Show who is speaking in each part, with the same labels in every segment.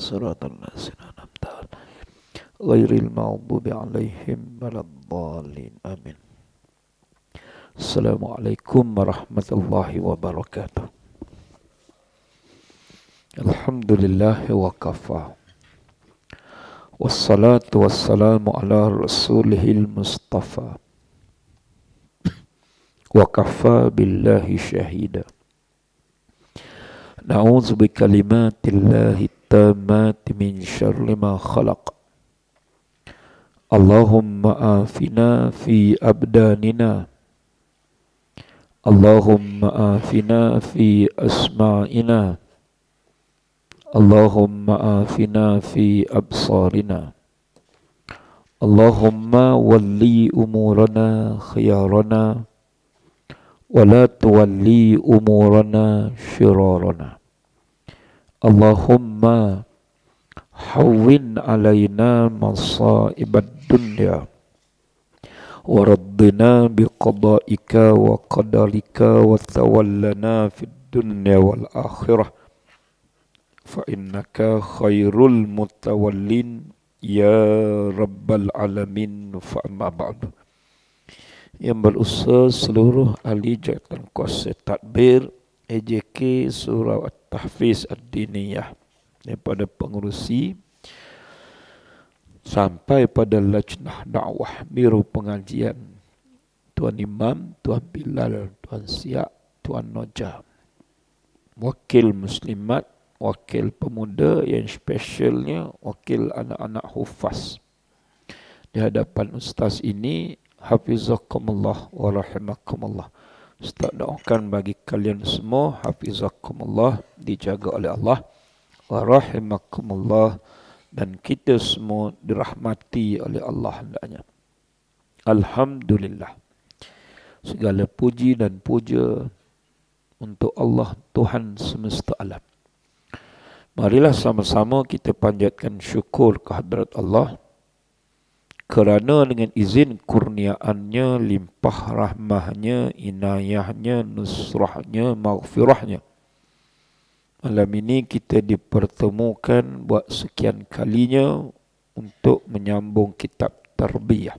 Speaker 1: صراط الذين أنعمت عليهم غير المغضوب عليهم ولا الضالين آمين. Assalamualaikum warahmatullahi wabarakatuh. Alhamdulillah wa kafa. Wassalatu wassalamu ala rasulihil mustafa. Wa kafa billahi syahida. Na'udzu bi kalimatillahi tammati min syarri ma khalaq. Allahumma afina fi abdanina. Allahumma afina fi asma'ina. Allahumma afina fi absarina. Allahumma walli umurana khiyarana wa la tuwalli umurana syirarana. Allahumma hawwin alaina masaibad dunya wa raddina biqada'ika wa qadarika wa tawallana fid dunya wal akhirah fa innaka khairul mutawallin ya rabbal alamin. Fa amma ba'du. Yang berusaha seluruh ahli jawatan kuasa tadbir AJK Surau At-Tahfiz Ad-Diniyah, daripada pengurusi sampai pada lajnah dakwah biro pengajian, Tuan Imam, Tuan Bilal, Tuan Siak, Tuan Noja, wakil muslimat, wakil pemuda, yang spesialnya wakil anak-anak hufaz. Di hadapan ustaz ini, hafizakumullah wa rahimakumullah. Ustaz doakan bagi kalian semua, hafizakumullah, dijaga oleh Allah, wa rahimakumullah, dan kita semua dirahmati oleh Allah hendaknya. Alhamdulillah. Segala puji dan puja untuk Allah, Tuhan semesta alam. Marilah sama-sama kita panjatkan syukur kehadrat Allah kerana dengan izin kurniaannya, limpah rahmahnya, inayahnya, nusrahnya, maghfirahnya, malam ini kita dipertemukan buat sekian kalinya untuk menyambung kitab tarbiyah.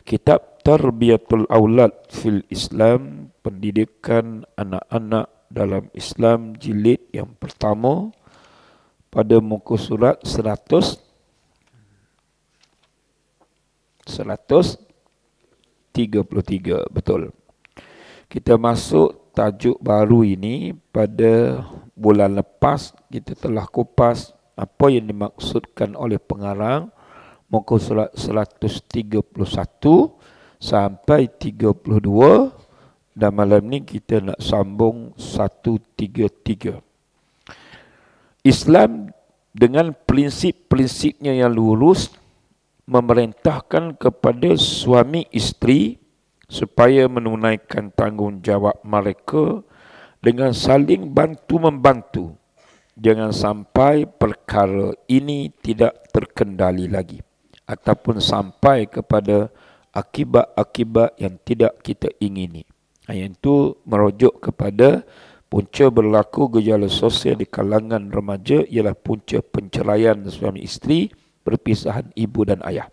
Speaker 1: Kitab Tarbiyatul Aulad fil Islam, pendidikan anak-anak dalam Islam, jilid yang pertama, pada muka surat 133. Betul. Kita masuk tajuk baru ini pada bulan lepas. Kita telah kupas apa yang dimaksudkan oleh pengarang muka surat 131 sampai 32, dan malam ni kita nak sambung 133. Islam dengan prinsip-prinsipnya yang lurus memerintahkan kepada suami isteri supaya menunaikan tanggungjawab mereka dengan saling bantu-membantu. Jangan sampai perkara ini tidak terkendali lagi, ataupun sampai kepada akibat-akibat yang tidak kita ingini. Yang itu merujuk kepada punca berlaku gejala sosial di kalangan remaja, ialah punca penceraian suami isteri, perpisahan ibu dan ayah.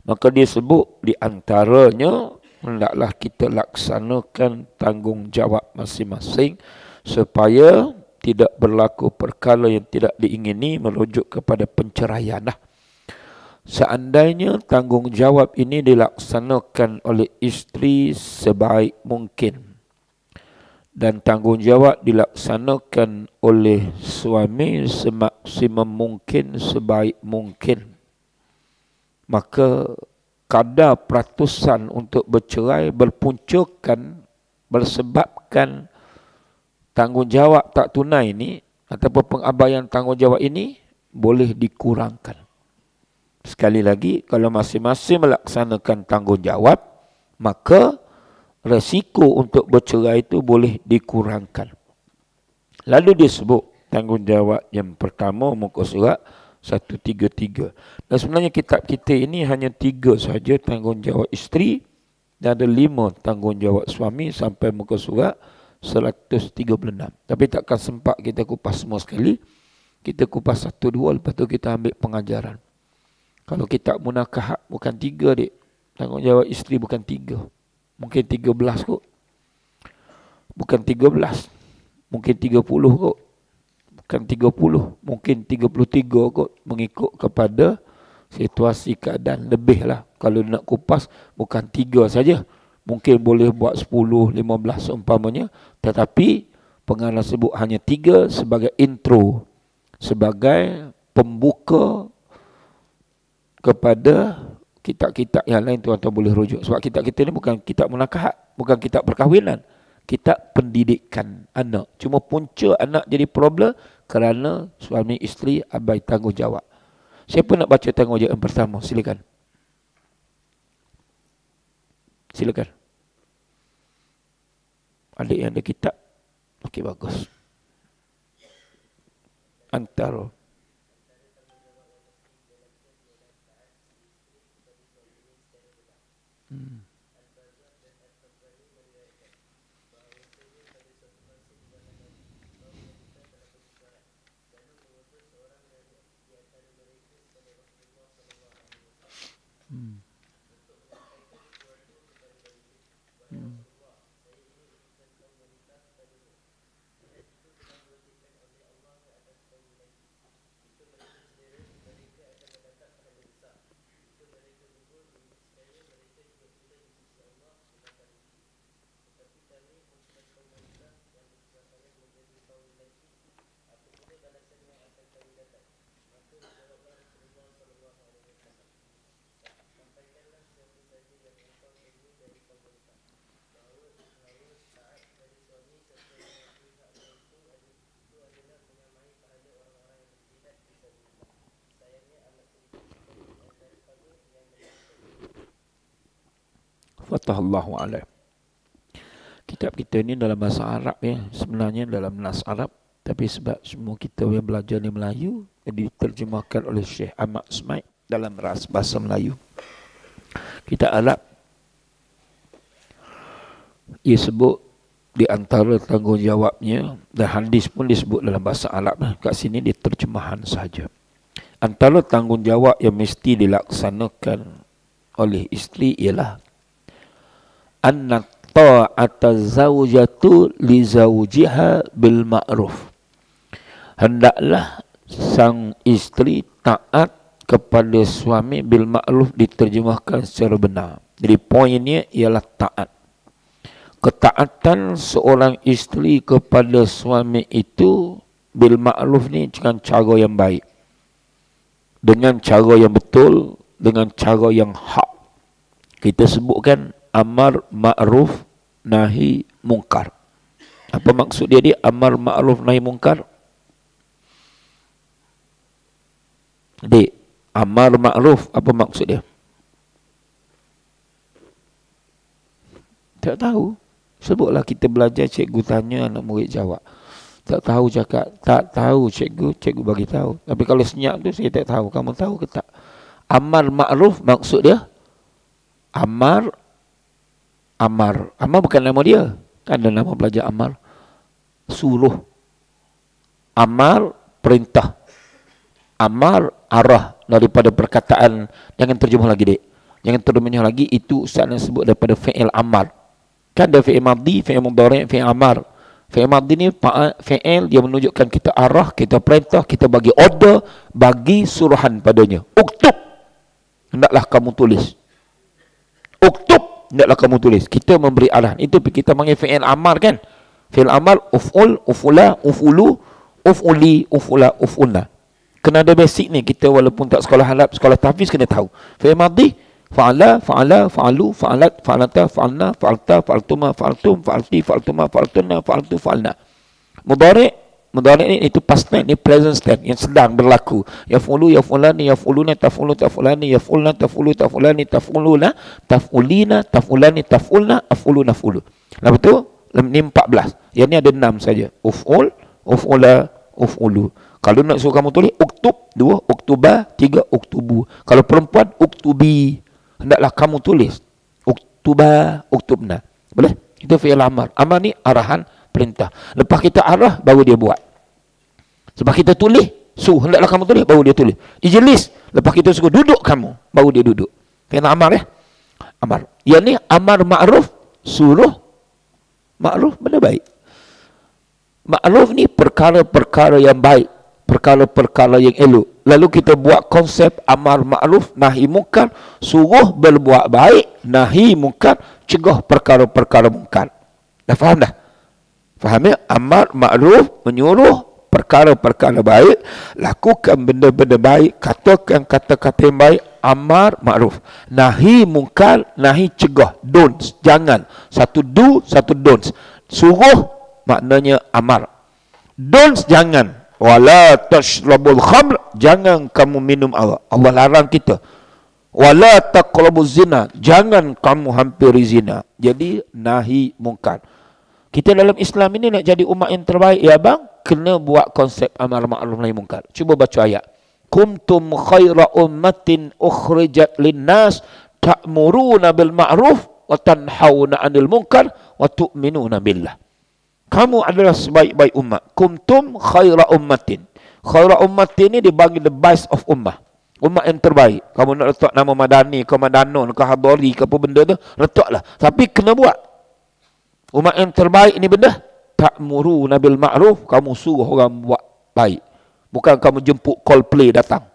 Speaker 1: Maka dia sebut di antaranya, hendaklah kita laksanakan tanggungjawab masing-masing supaya tidak berlaku perkara yang tidak diingini, merujuk kepada penceraian. Seandainya tanggungjawab ini dilaksanakan oleh isteri sebaik mungkin dan tanggungjawab dilaksanakan oleh suami semaksimum mungkin, sebaik mungkin, maka kadar peratusan untuk bercerai berpuncakan, bersebabkan tanggungjawab tak tunai ini ataupun pengabaian tanggungjawab ini boleh dikurangkan. Sekali lagi, kalau masing-masing melaksanakan tanggungjawab, maka resiko untuk bercerai itu boleh dikurangkan. Lalu disebut tanggungjawab yang pertama muka surat 133. Dan sebenarnya kitab kita ini hanya 3 saja tanggungjawab isteri, dan ada 5 tanggungjawab suami sampai muka surat 136. Tapi takkan sempat kita kupas semua sekali. Kita kupas satu dua, lepas tu kita ambil pengajaran. Kalau kitab munakahat bukan 3 dek. Tanggungjawab isteri bukan 3. Mungkin 13 kot. Bukan 13. Mungkin 30 kot. Bukan 30. Mungkin 33 kot. Mengikut kepada situasi keadaan lebih lah. Kalau nak kupas bukan 3 saja. Mungkin boleh buat 10, 15 seumpamanya. Tetapi pengarang sebut hanya 3 sebagai intro. Sebagai pembuka kepada kitab-kitab yang lain tuan-tuan boleh rujuk. Sebab kitab kita ni bukan kitab munakahat, bukan kitab perkahwinan, kitab pendidikan anak. Cuma punca anak jadi problem kerana suami isteri abai tanggungjawab. Siapa nak baca tanggungjawab yang pertama? Silakan. Silakan. Adik yang ada kitab. Okey, bagus. Antara Fatahallahu alaih. Kitab kita ni dalam bahasa Arab ya. Sebenarnya dalam nas Arab. Tapi sebab semua kita yang belajar ni Melayu, jadi diterjemahkan oleh Syekh Ahmad Smaid dalam bahasa Melayu. Kitab Arab, ia sebut di antara tanggungjawabnya, dan hadis pun disebut dalam bahasa Arab. Kat sini dia terjemahan sahaja. Antara tanggungjawab yang mesti dilaksanakan oleh isteri ialah anna ta'ata zawjatu li zawjiha bil ma'ruf. Hendaklah sang isteri taat kepada suami bil ma'ruf, diterjemahkan secara benar. Jadi poinnya ialah taat. Ketaatan seorang isteri kepada suami itu bil ma'ruf ni dengan cara yang baik, dengan cara yang betul, dengan cara yang hak. Kita sebutkan amar ma'ruf nahi mungkar. Apa maksud dia? Amar ma'ruf nahi mungkar? Dek, amar ma'ruf apa maksud dia? Tak tahu. Sebutlah, kita belajar, cikgu tanya, anak murid jawab. Tak tahu cakap, tak tahu cikgu, cikgu bagi tahu. Tapi kalau senyap tu saya tak tahu. Kamu tahu ke tak? Amar ma'ruf maksud dia amar. Amar bukan nama dia. Kan ada nama pelajar Amar. Suruh. Amar perintah. Amar arah daripada perkataan. Jangan terjemah lagi dek. Jangan terjemah lagi. Itu Ustaz yang sebut daripada fi'il Amar. Kan ada fi'il madhi, fi'il mudhari', fi'il Amar. Fi'il madhi ni fi'il dia menunjukkan kita arah, kita perintah, kita bagi order, bagi suruhan padanya. Uktub. Hendaklah kamu tulis. Uktub. Hendaklah kamu tulis. Kita memberi arahan. Itu kita panggil fi'il amar kan. Fi'il amar, uf'ul, uf'ula, uf'ulu, uf'uli, uf'ula, uf'ulna. Kena ada basic ni. Kita walaupun tak sekolah Arab, sekolah tahfiz kena tahu. Fi'il madhi, fa'ala, fa'ala, fa'alu, fa'alat, fa'alata, fa'alna, fa'alta, fa'altuma, fa'altum, fa'alti, fa'altuma, fa'altunna, fa'altu, fa'alna. Mudhari' ni itu past tense, ni present tense yang sedang berlaku. Yaf'ulu, yaf'ulani, yaf'uluna, taf'ulu, taf'ulani, yaf'ulna, taf'ulu, taf'ulani, taf'uluna, taf'ulina, taf'ulani, taf'ulna, af'ulu, naf'ulu. Lepas tu, ni 14. Yang ni ada 6 saja. Uf'ul, uf'ula, uf'ulu. Kalau nak suruh kamu tulis, uktub 2, uktuba 3, uktubu. Kalau perempuan, uktubi. Hendaklah kamu tulis. Uktuba, uktubna. Boleh? Itu fi'il amar. Amar ni arahan, perintah. Lepas kita arah, baru dia buat. Sebab kita tulis, Suruh, hendaklah kamu tulis, baru dia tulis. Ijlis, lepas kita suruh duduk kamu, baru dia duduk. Kena amar ya? Amar. Yang ni amar ma'ruf, suruh ma'ruf, benda baik. Ma'ruf ni perkara-perkara yang baik, perkara-perkara yang elok. Lalu kita buat konsep amar ma'ruf, nahi munkar, suruh berbuat baik, nahi munkar, cegah perkara-perkara munkar. Dah faham dah? Faham ya? Amar ma'ruf, menyuruh perkara-perkara baik, lakukan benda-benda baik, katakan kata-kata yang baik, amar ma'ruf. Nahi munkar, nahi cegah, don'ts, jangan. Satu do, satu don'ts. Suruh maknanya amar. Don'ts, jangan. Wala tashrabul khamr, jangan kamu minum arak. Allah larang kita. Wala taqrabuz zina, jangan kamu hampiri zina. Jadi nahi munkar. Kita dalam Islam ini nak jadi umat yang terbaik ya bang, kena buat konsep amar ma'ruf nahi munkar. Cuba baca ayat. Kuntum khaira ummatin ukhrijat linnas ta'muruna bil ma'ruf wa tanhauna 'anil munkar wa tu'minuna billah. Kamu adalah sebaik-baik umat. Kuntum khaira ummatin. Khaira ummatin ini dibagi the best of ummah. Umat yang terbaik. Kamu nak letak nama Madani, ke Madanon, ke Habari, ke apa benda tu, letaklah. Tapi kena buat. Umat yang terbaik ini benda. Ta'muruna bil ma'ruf. Kamu suruh orang buat baik. Bukan kamu jemput Coldplay datang.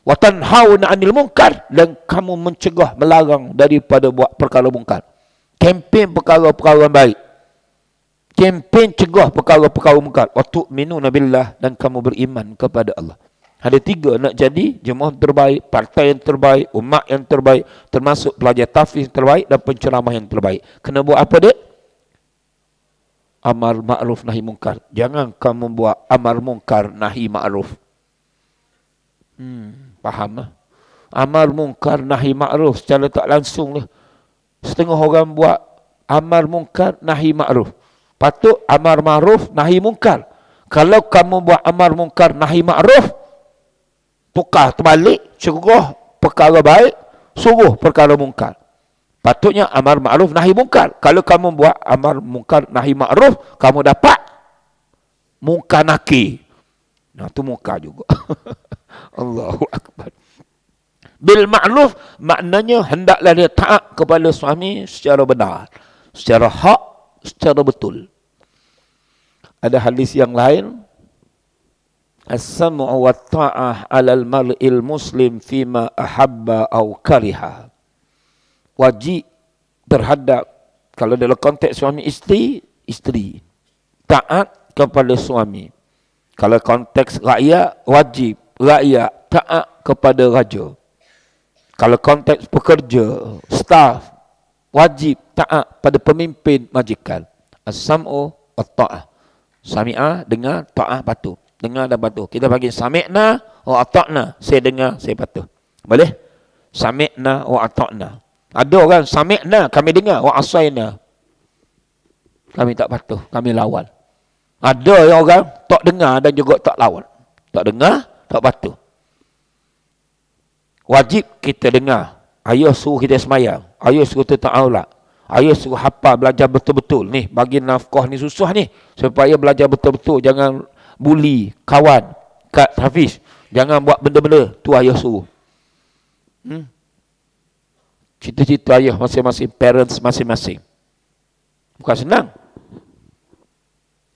Speaker 1: Wa tanhauna 'anil munkar, dan kamu mencegah, melarang daripada buat perkara munkar. Kempen perkara-perkara baik. Kempen cegah perkara-perkara munkar. Wa tu'minuna billah, dan kamu beriman kepada Allah. Ada tiga nak jadi jemaah terbaik, partai yang terbaik, umat yang terbaik, termasuk pelajar tahfiz yang terbaik dan penceramah yang terbaik. Kena buat apa dia? Amar ma'ruf nahi munkar. Jangan kamu buat amar munkar nahi ma'ruf. Faham lah? Amar munkar nahi ma'ruf secara tak langsung lah. Setengah orang buat amar munkar nahi ma'ruf. Patut amar ma'ruf nahi munkar. Kalau kamu buat amar munkar nahi ma'ruf, tukar terbalik, cegah perkara baik, suruh perkara munkar. Patutnya amar ma'ruf nahi munkar. Kalau kamu buat amar munkar nahi ma'ruf, kamu dapat munkar nakir. Nah, itu munkar juga. Allahu Akbar. Bil ma'ruf maknanya hendaklah dia taat kepada suami secara benar, secara hak, secara betul. Ada hadis yang lain, as-sam'u wa ta'ah 'alal mar'il muslim fima ahabba aw kariha. Wajib terhadap, kalau dalam konteks suami isteri, isteri taat kepada suami. Kalau konteks rakyat, wajib rakyat taat kepada raja. Kalau konteks pekerja, staf, wajib taat pada pemimpin majikan. As-sam'u wa ta'ah. Sami'ah, dengar, ta'ah, patuh. Dengar dan patuh. Kita panggil sami'na wa ata'na. Saya dengar, saya patuh. Boleh? Sami'na wa ata'na. Ada orang sami'na, kami dengar, wa asayna, kami tak patuh, kami lawan. Ada orang tak dengar dan juga tak lawan. Tak dengar, tak patuh. Wajib kita dengar. Ayah suruh kita semayang. Ayah suruh kita ta'aulat. Ayah suruh hafal, belajar betul-betul. Ni, bagi nafkah ni susah ni. Supaya belajar betul-betul. Jangan bully kawan kat hafiz. Jangan buat benda-benda. Tu ayah suruh. Cita-cita ayah masing-masing, parents masing-masing. Bukan senang.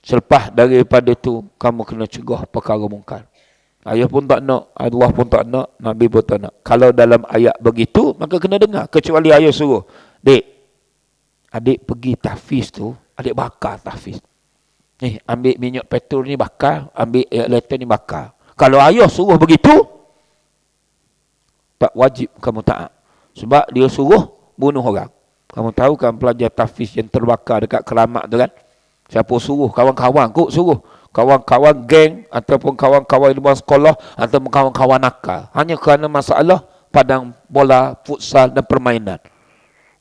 Speaker 1: Selepas daripada tu, kamu kena cegah perkara mungkar. Ayah pun tak nak, Allah pun tak nak, Nabi pun tak nak. Kalau dalam ayat begitu, maka kena dengar. Kecuali ayah suruh, dek, adik pergi tahfiz tu, adik bakar tahfiz. Ni, ambil minyak petrol ni bakar, ambil air letter ni bakar. Kalau ayah suruh begitu, tak wajib kamu taat. Sebab dia suruh bunuh orang. Kamu tahu kan pelajar tahfiz yang terbakar dekat Keramat tu kan? Siapa suruh? Kawan-kawan kot suruh. Kawan-kawan geng ataupun kawan-kawan di luar sekolah ataupun kawan-kawan nakal. Hanya kerana masalah padang bola, futsal dan permainan.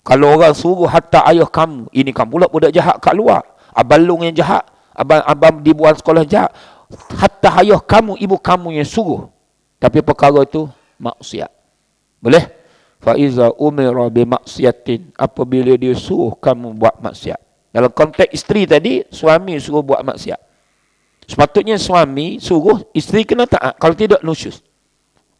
Speaker 1: Kalau orang suruh hatta ayah kamu, ini kamu pula budak jahat kat luar. Abang Long yang jahat, abang di luar sekolah jahat. Hatta ayah kamu, ibu kamu yang suruh. Tapi perkara itu maksiat. Boleh? Faiza umira bi maksiatin, apabila dia suruh kamu buat maksiat. Dalam konteks isteri tadi, suami suruh buat maksiat. Sepatutnya suami suruh isteri kena taat. Kalau tidak, nusyuz.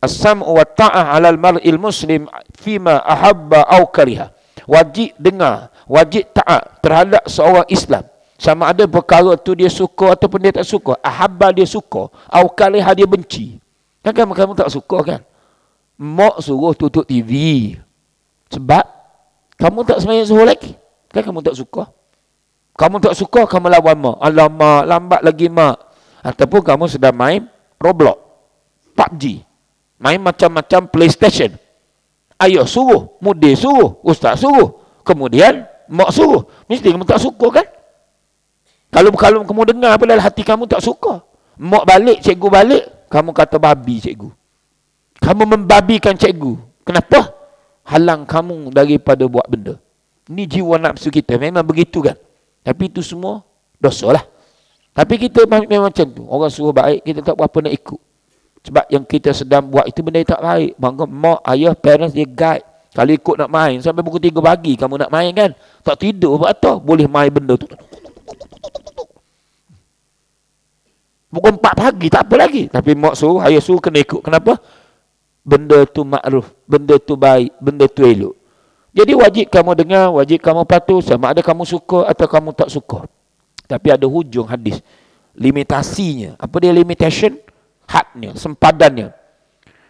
Speaker 1: As-sam'u wa ta'ah 'alal mar'il muslim fima ahabba aw kariha. Wajib dengar, wajib taat terhadap seorang Islam. Sama ada perkara tu dia suka ataupun dia tak suka. Ahabba dia suka, aw kariha dia benci. Kan kamu tak suka kan? Mak suruh tutup TV. Sebab kamu tak sembahyang zuhur lagi. Kan kamu tak suka. Kamu tak suka, kamu lawan mak. Alamak, lambat lagi mak. Ataupun kamu sedang main Roblox, PUBG, main macam-macam PlayStation. Ayah suruh, mudir suruh, ustaz suruh, kemudian mak suruh. Mesti kamu tak suka kan? Kalau kamu dengar apa dalam hati kamu tak suka. Mak balik, cikgu balik, kamu kata babi cikgu. Kamu membabikan cikgu. Kenapa? Halang kamu daripada buat benda. Ini jiwa nafsu kita. Memang begitu kan? Tapi itu semua dosa lah. Tapi kita memang macam tu. Orang suruh baik, kita tak berapa nak ikut. Sebab yang kita sedang buat itu benda yang tak baik. Maka mak, ayah, parents dia guide. Kalau ikut nak main, sampai pukul 3 pagi kamu nak main kan? Tak tidur, buat apa? Boleh main benda tu. Pukul 4 pagi, tak apa lagi. Tapi mak suruh, ayah suruh kena ikut. Kenapa? Benda tu makruf, benda tu baik, benda tu elok. Jadi wajib kamu dengar, wajib kamu patuh, sama ada kamu suka atau kamu tak suka. Tapi ada hujung hadis. Limitasinya. Apa dia limitation? Hadnya, sempadannya.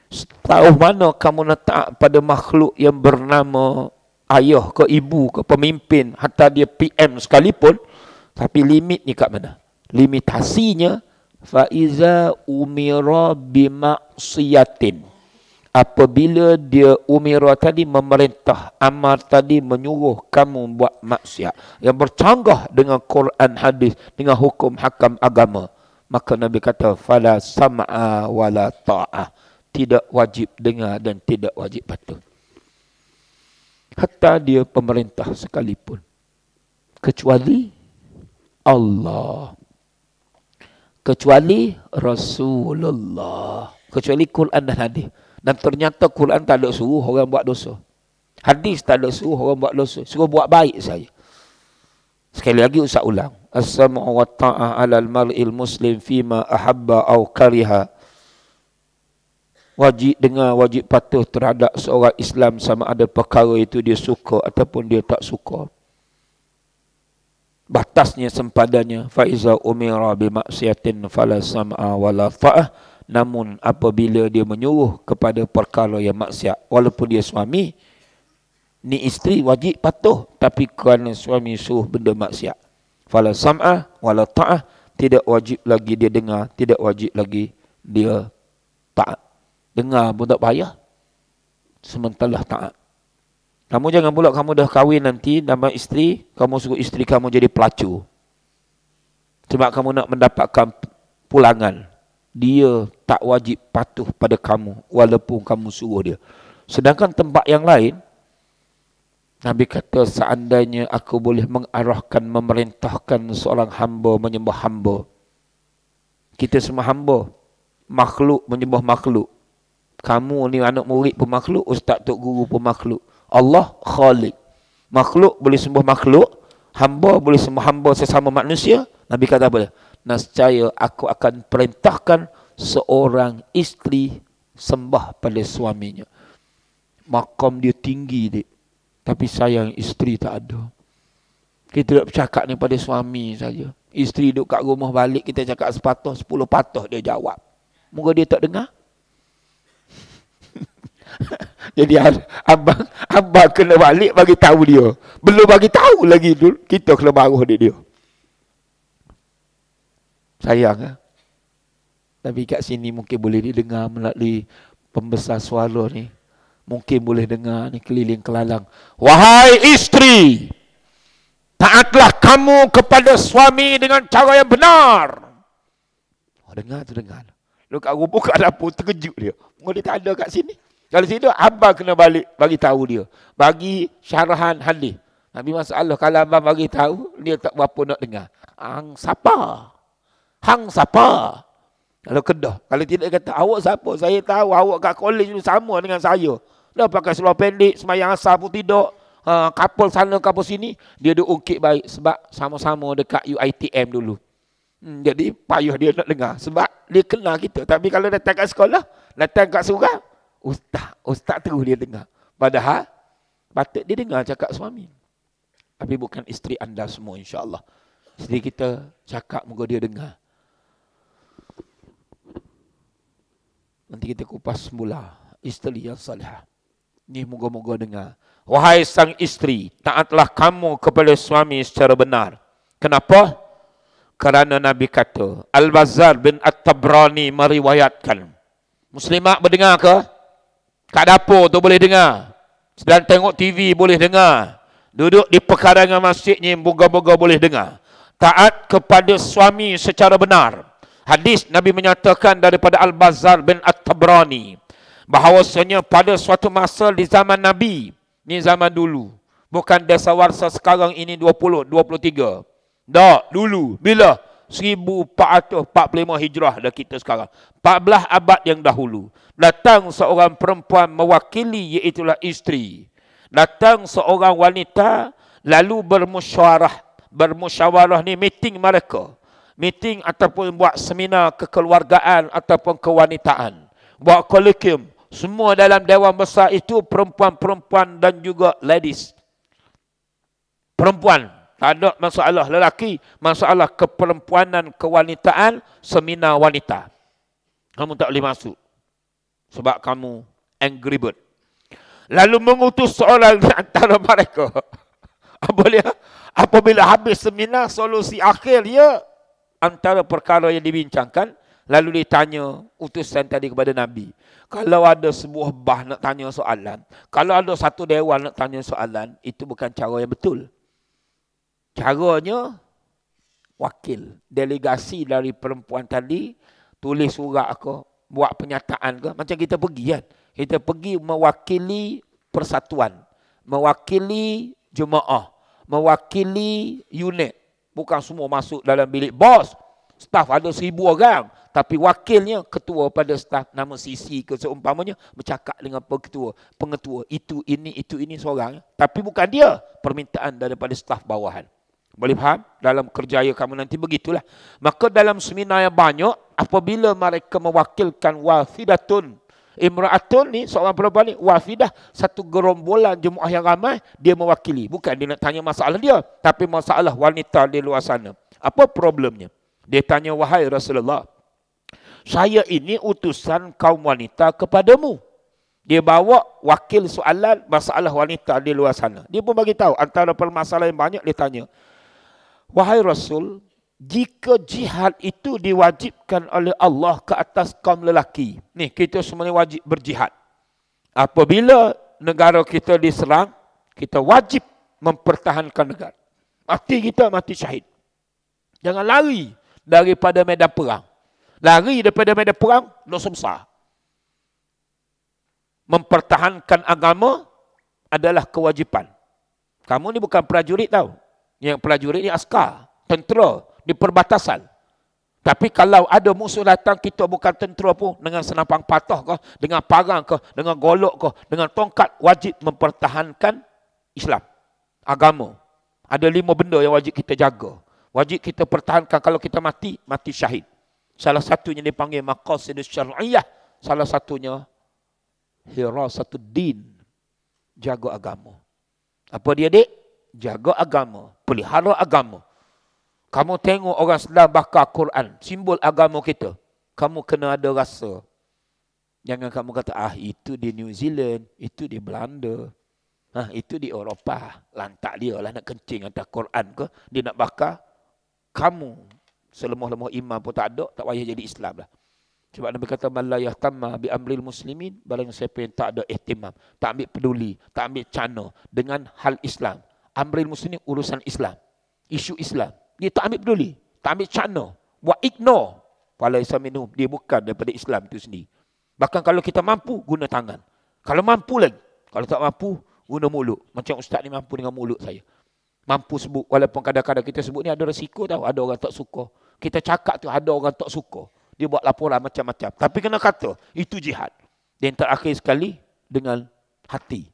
Speaker 1: Setahu mana kamu nak taat pada makhluk yang bernama ayah ke ibu ke pemimpin, hatta dia PM sekalipun, tapi limit ni kat mana? Limitasinya, faiza umira bimaksiyatin. Apabila dia umira tadi, memerintah, amar tadi, menyuruh kamu buat maksiat yang bercanggah dengan Quran, hadis, dengan hukum hakam agama, maka Nabi kata fala sam'a wala ta'ah. Tidak wajib dengar dan tidak wajib patuh. Hatta dia pemerintah sekalipun. Kecuali Allah. Kecuali Rasulullah. Kecuali Quran dan hadis. Dan ternyata Quran tak ada suruh orang buat dosa. Hadis tak ada suruh orang buat dosa. Suruh buat baik saja. Sekali lagi usah ulang. As-sam'u wa ta'ah 'alal mar'il muslim fima ahabba aw kariha. Wajib dengar, wajib patuh terhadap seorang Islam sama ada perkara itu dia suka ataupun dia tak suka. Batasnya, sempadannya, faiza umira bimaksiatin fala sam'a wala ta'ah. Namun apabila dia menyuruh kepada perkara yang maksiat, walaupun dia suami, ni isteri wajib patuh, tapi kerana suami suruh benda maksiat, fala sam'a wala ta'ah, tidak wajib lagi dia dengar, tidak wajib lagi dia taat. Dengar pun tak payah, sementara taat. Kamu jangan pula kamu dah kahwin nanti nama isteri, kamu suruh isteri kamu jadi pelacur. Sebab kamu nak mendapatkan pulangan. Dia tak wajib patuh pada kamu walaupun kamu suruh dia. Sedangkan tempat yang lain, Nabi kata seandainya aku boleh mengarahkan, memerintahkan seorang hamba menyembah hamba. Kita semua hamba. Makhluk menyembah makhluk. Kamu ni anak murid pun makhluk, ustaz tok guru pun makhluk. Allah khalik. Makhluk boleh sembah makhluk, hamba boleh sembah hamba sesama manusia. Nabi kata apa dia? Nescaya aku akan perintahkan seorang isteri sembah pada suaminya. Makam dia tinggi, dik. Tapi sayang isteri tak ada. Kita tak bercakap ni pada suami saja. Isteri duduk kat rumah, balik kita cakap sepatah, 10 patah dia jawab. Moga dia tak dengar. Jadi abang kena balik bagi tahu dia. Belum bagi tahu lagi dulu, kita kena baruh dia. Sayang kan? Tapi kat sini mungkin boleh didengar melalui pembesar suara ni. Mungkin boleh dengar ni keliling kelalang. Wahai isteri, taatlah kamu kepada suami dengan cara yang benar. Oh, dengar tu dengar. Lu kat rumah kat dapur terkejut dia. Mungkin dia tak ada kat sini. Kalau situ abang kena balik bagi tahu dia. Bagi syarahan hadis. Nabi masalah kalau abang bagi tahu dia tak berapa nak dengar. Hang siapa? Hang siapa? Kalau Kedah. Kalau tidak kata awak siapa? Saya tahu awak kat kolej dulu sama dengan saya. Dah pakai seluar pendek, semayang asar pun tidak. Kapal sana, kapal sini. Dia duk ungkit baik sebab sama-sama dekat UiTM dulu. Jadi payah dia nak dengar. Sebab dia kenal kita. Tapi kalau datang kat sekolah, datang kat surau, ustaz terus dia dengar. Padahal, patut dia dengar cakap suami. Tapi bukan isteri anda semua, insyaAllah. Isteri kita cakap, moga dia dengar. Nanti kita kupas semula. Isteri yang salihah. Ni moga-moga dengar. Wahai sang isteri, taatlah kamu kepada suami secara benar. Kenapa? Kerana Nabi kata, Al-Bazzar bin At-Tabrani meriwayatkan. Muslimat berdengar ke? Kat dapur tu boleh dengar. Sedang tengok TV boleh dengar. Duduk di pekarangan masjid ni, moga-moga boleh dengar. Taat kepada suami secara benar. Hadis Nabi menyatakan daripada Al-Bazzar bin At-Tabrani, bahawasanya pada suatu masa di zaman Nabi, ni zaman dulu, bukan dasawarsa sekarang ini 23. Tak, dulu. Bila? 1445 Hijrah dah kita sekarang. 14 abad yang dahulu. Datang seorang perempuan mewakili, iaitulah isteri. Datang seorang wanita, lalu bermusyawarah ni meeting mereka. Meeting ataupun buat seminar kekeluargaan ataupun kewanitaan. Buat kolegium. Semua dalam dewan besar itu perempuan-perempuan dan juga ladies. Perempuan. Tak ada masalah lelaki, masalah keperempuanan, kewanitaan, seminar wanita. Kamu tak boleh masuk. Sebab kamu angry bird. Lalu mengutus seorang di antara mereka. Apabila habis seminar, solusi akhir ya, antara perkara yang dibincangkan, lalu ditanya utusan tadi kepada Nabi. Kalau ada sebuah bah nak tanya soalan, kalau ada satu dewan nak tanya soalan, itu bukan cara yang betul. Caranya, wakil, delegasi dari perempuan tadi, tulis surat ke, buat penyataan ke, macam kita pergi kan. Kita pergi mewakili persatuan, mewakili jemaah, mewakili unit. Bukan semua masuk dalam bilik bos. Staf ada 1000 orang. Tapi wakilnya ketua pada staf, nama sisi ke seumpamanya, bercakap dengan pengetua. Itu ini seorang. Tapi bukan dia. Permintaan daripada staf bawahan. Boleh faham? Dalam kerjaya kamu nanti begitulah. Maka dalam seminar yang banyak, apabila mereka mewakilkan wafidatun, imra'atun ni, seorang perempuan ni, wafidah, satu gerombolan jemaah yang ramai, dia mewakili. Bukan dia nak tanya masalah dia, tapi masalah wanita di luar sana. Apa problemnya? Dia tanya, wahai Rasulullah, saya ini utusan kaum wanita kepadamu. Dia bawa wakil soalan masalah wanita di luar sana. Dia pun bagi tahu, antara permasalahan yang banyak, dia tanya, wahai Rasul, jika jihad itu diwajibkan oleh Allah ke atas kaum lelaki. Ni, kita semuanya wajib berjihad. Apabila negara kita diserang, kita wajib mempertahankan negara. Mati kita, mati syahid. Jangan lari daripada medan perang. Lari daripada medan perang, dosa besar. Mempertahankan agama adalah kewajipan. Kamu ni bukan prajurit tau. Yang prajurit ni askar, tentera di perbatasan. Tapi kalau ada musuh datang, kita bukan tentera pun, dengan senapang patah ke, dengan parang ke, dengan golok ke, dengan tongkat, wajib mempertahankan Islam, agama. Ada 5 benda yang wajib kita jaga. Wajib kita pertahankan. Kalau kita mati, mati syahid. Salah satunya dipanggil maqasidus syar'iyah. Salah satunya hirasatud din. Jaga agama. Apa dia, dik? Jaga agama. Pelihara agama. Kamu tengok orang sedang baca Quran, simbol agama kita. Kamu kena ada rasa. Jangan kamu kata, itu di New Zealand, itu di Belanda, itu di Eropah. Lantak dia lah nak kencing atas Quran ke, dia nak baca. Kamu selemah-lemah iman pun tak ada, tak payah jadi Islam lah. Sebab Nabi kata, man la yahtamma bi amril muslimin, barang siapa yang tak ada ihtimam, tak ambil peduli, tak ambil cana dengan hal Islam. Amril muslimin, urusan Islam, isu Islam. Dia tak ambil peduli, tak ambil cana, buat ignore. Falaisa minhum, dia bukan daripada Islam itu sendiri. Bahkan kalau kita mampu, guna tangan. Kalau mampu lagi. Kalau tak mampu, guna mulut. Macam ustaz ni mampu dengan mulut saya. Mampu sebut, walaupun kadang-kadang kita sebut ni ada resiko tau. Ada orang tak suka. Kita cakap tu ada orang tak suka. Dia buat laporan macam-macam. Tapi kena kata, itu jihad. Dan terakhir sekali, dengan hati.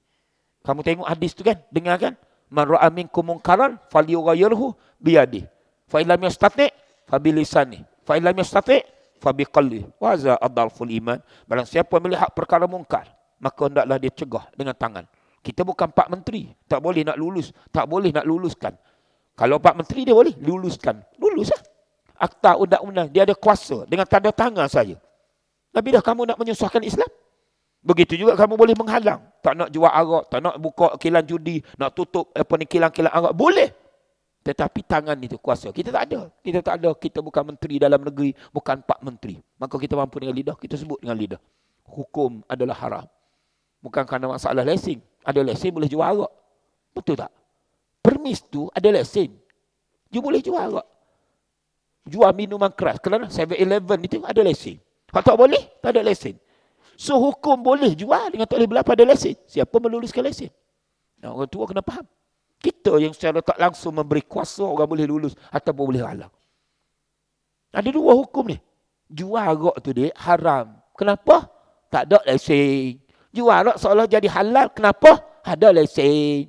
Speaker 1: Kamu tengok hadis tu kan? Dengar kan? Man ra'a minkum munkaran falyughayyirhu biyadihi. Fa illam yastati' fabilisani, fa illam yastati' fabiqalbi, wa za adalful iman. Barang siapa melihat perkara mungkar, maka hendaklah dia cegah dengan tangan. Kita bukan Pak Menteri, tak boleh nak lulus, tak boleh nak luluskan. Kalau Pak Menteri dia boleh luluskan, lulus lah. Akta undang-undang dia ada kuasa dengan tanda tangan saja. Nabi dah kamu nak menyusahkan Islam. Begitu juga kamu boleh menghalang, tak nak jual arak, tak nak buka kilang judi, nak tutup kilang-kilang arak, boleh. Tetapi tangan itu kuasa. Kita tak ada. Kita tak ada. Kita bukan menteri dalam negeri, bukan Pak Menteri. Maka kita mampu dengan lidah, kita sebut dengan lidah. Hukum adalah haram. Bukan kerana masalah lesen. Ada lesen boleh jual arak. Betul tak? Permis tu ada lesen. Dia boleh jual arak. Jual minuman keras. Kerana 7-Eleven itu ada lesen. Kalau tak boleh, tak ada lesen. So hukum boleh jual dengan tak boleh berlaku ada lesen. Siapa meluluskan lesen? Nah, orang tua kena faham. Kita yang secara tak langsung memberi kuasa orang boleh lulus ataupun boleh halang. Ada dua hukum ni. Jual arak tu dia haram. Kenapa? Tak ada lesen. Jual arak seolah jadi halal. Kenapa? Ada lesen.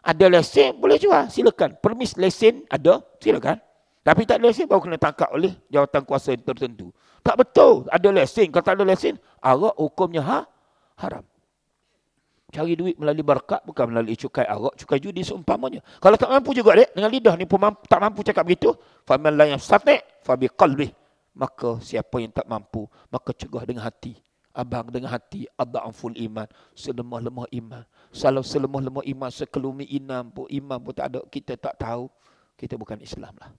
Speaker 1: Ada lesen boleh jual. Silakan. Permis lesen ada. Silakan. Tapi tak ada lesen baru kena tangkap oleh jawatan kuasa tertentu. Tak betul. Ada lesen. Kalau tak ada lesen, arak hukumnya haram. Cari duit melalui berkat, bukan melalui cukai arak, cukai judi seumpamanya. Kalau tak mampu juga dek, dengan lidah ni pun tak mampu cakap begitu, faman la yastati' fa biqalbi. Maka siapa yang tak mampu, maka cegah dengan hati. Abang dengan hati, adhaful iman, selemah-lemah iman. Kalau selemah-lemah iman, sekelumi iman pun tak ada, kita tak tahu, kita bukan Islam lah.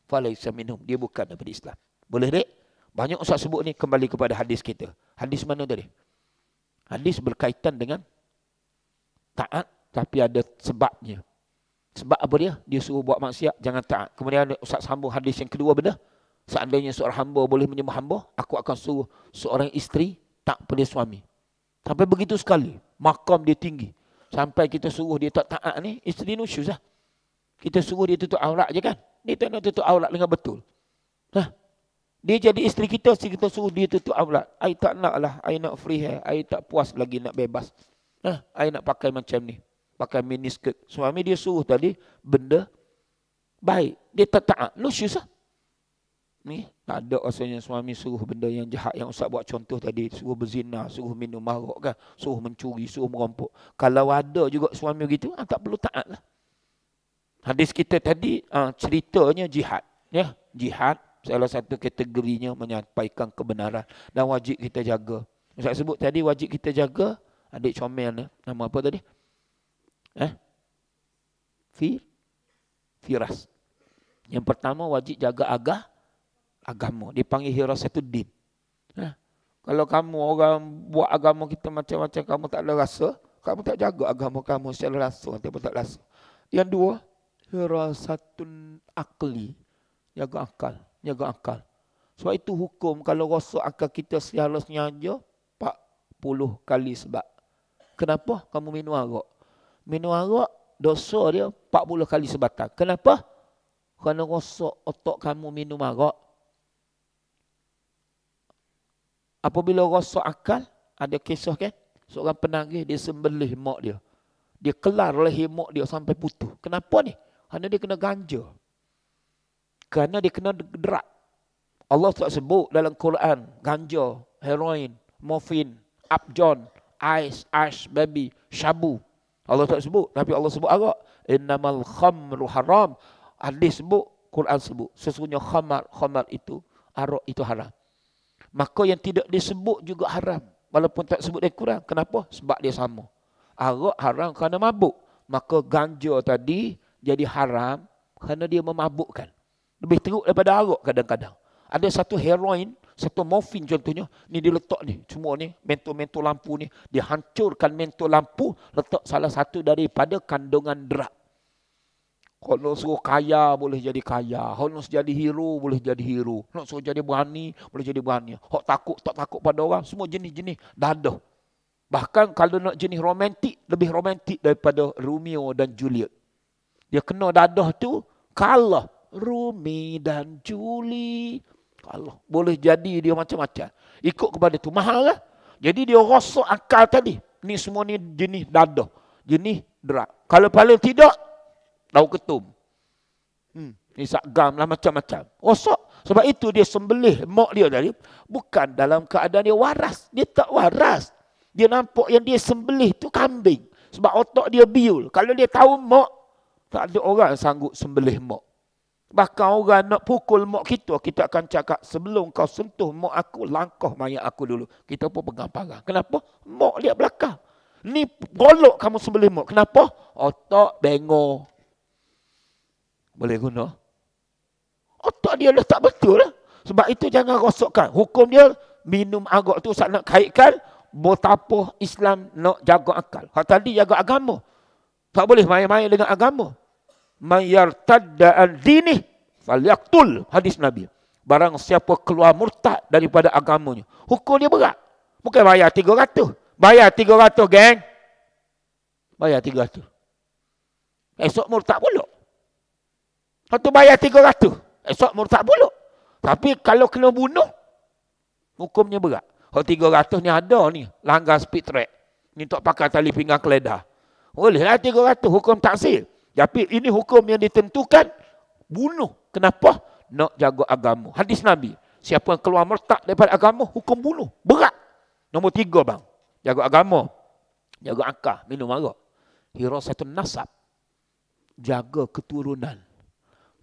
Speaker 1: Falaisa minhum, dia bukan daripada Islam. Boleh dek? Banyak ustaz sebut ni kembali kepada hadis kita. Hadis mana tadi? Hadis berkaitan dengan taat tapi ada sebabnya. Sebab apa dia? Dia suruh buat maksiat, jangan taat. Kemudian ustaz sambung hadis yang kedua benda. Seandainya seorang hamba boleh menyembah hamba, aku akan suruh seorang isteri tak pada suami. Sampai begitu sekali. Makam dia tinggi. Sampai kita suruh dia tak taat ni, isteri nusyuz lah. Kita suruh dia tutup aurat je kan? Dia tak nak tutup aurat dengan betul. Nah, dia jadi isteri kita suruh dia tutup aurat. I tak nak lah, I nak free hair, I tak puas lagi nak bebas. Nah, I nak pakai macam ni. Pakai mini skirt. Suami dia suruh tadi benda baik. Dia tak taat. Nusyuz lah. Ni, tak ada rasanya suami suruh benda yang jahat. Yang Ustaz buat contoh tadi. Suruh berzina, suruh minum marak kan. Suruh mencuri, suruh merampok. Kalau ada juga suami begitu, tak perlu taat lah. Hadis kita tadi, ceritanya jihad. Ya, jihad. Salah satu kategorinya menyampaikan kebenaran. Dan wajib kita jaga. Ustaz sebut tadi wajib kita jaga. Adik comel ni. Nama apa tadi? Firas. Yang pertama wajib jaga agama. Dipanggil hirasatuddin. Kalau kamu orang buat agama kita macam-macam, kamu tak ada rasa, kamu tak jaga agama kamu secara langsung ataupun tak rasa. Yang dua, hirasatun akli. Jaga akal. Jaga akal. Sebab itu hukum kalau rosak akal kita secara sengaja 40 kali sebab. Kenapa kamu minum arak? Minum arak dosa dia 40 kali sebatan. Kenapa? Kerana rosak otak kamu minum arak. Apabila rosak akal, ada kisah kan? Seorang penagih dia sembelih mak dia. Dia kelar leher mak dia sampai putus. Kenapa ni? Kerana dia kena ganja. Kerana dia kena derak. Allah tak sebut dalam Quran ganja, heroin, morfin, abjon, ais, ash, baby, syabu. Allah tak sebut, tapi Allah sebut arak. Innamal khamru haram. Hadis sebut, Quran sebut. Sesungguhnya khamar itu, arak itu haram. Maka yang tidak disebut juga haram. Walaupun tak sebut dari Quran. Kenapa? Sebab dia sama. Arak haram kerana mabuk. Maka ganja tadi jadi haram kerana dia memabukkan. Lebih teruk daripada arak kadang-kadang. Ada satu heroin, satu morfin contohnya, ni dia letak ni, semua ni, mentol-mentol lampu ni, dia hancurkan mentol lampu, letak salah satu daripada kandungan drug. Kalau suruh kaya, boleh jadi kaya. Kalau suruh jadi hero, boleh jadi hero. Nak suruh jadi berani, boleh jadi berani. Hak takut, tak takut pada orang, semua jenis-jenis dadah. Bahkan kalau nak jenis romantik, lebih romantik daripada Romeo dan Juliet. Dia kena dadah tu, kalah Rumi dan Julie. Allah, boleh jadi dia macam-macam. Ikut kepada tu mahal lah. Jadi dia rosak akal tadi. Ni semua ni jenis dadah. Jenis drug. Kalau paling tidak, daun ketum. Ni sakgam lah macam-macam. Rosak. Sebab itu dia sembelih mak dia tadi. Bukan dalam keadaan dia waras. Dia tak waras. Dia nampak yang dia sembelih tu kambing. Sebab otak dia biul. Kalau dia tahu mak, tak ada orang sanggup sembelih mak. Bahkan orang nak pukul mak kita, kita akan cakap, sebelum kau sentuh mak aku, langkah mayat aku dulu. Kita pun pegang parang. Kenapa? Mak lihat belakang. Ni golok kamu sembelih mak. Kenapa? Otak bengok. Boleh guna? Otak dia dah tak betul lah. Sebab itu jangan rosakkan. Hukum dia, minum arak tu saat nak kaitkan, betapa Islam nak jaga akal. Hak tadi jaga agama. Tak boleh main-main dengan agama. Man yartadda an dinih falyaqtul, hadis Nabi. Barang siapa keluar murtad daripada agamanya, hukum dia berat. Bukan bayar 300. Bayar 300, geng. Bayar 300. Esok murtad pula. Lepas bayar 300. Esok murtad pula. Tapi kalau kena bunuh, hukumnya berat. Kalau 300 ni ada ni, langgar speed track. Ni tak pakai tali pinggang keledar. Bolehlah 300, hukum taksir. Tapi ini hukum yang ditentukan, bunuh. Kenapa? Nak jaga agama. Hadis Nabi. Siapa yang keluar murtad daripada agama, hukum bunuh. Berat. Nombor 3, bang. Jaga agama. Jaga akal. Minum arak. Hirasatun nasab. Jaga keturunan.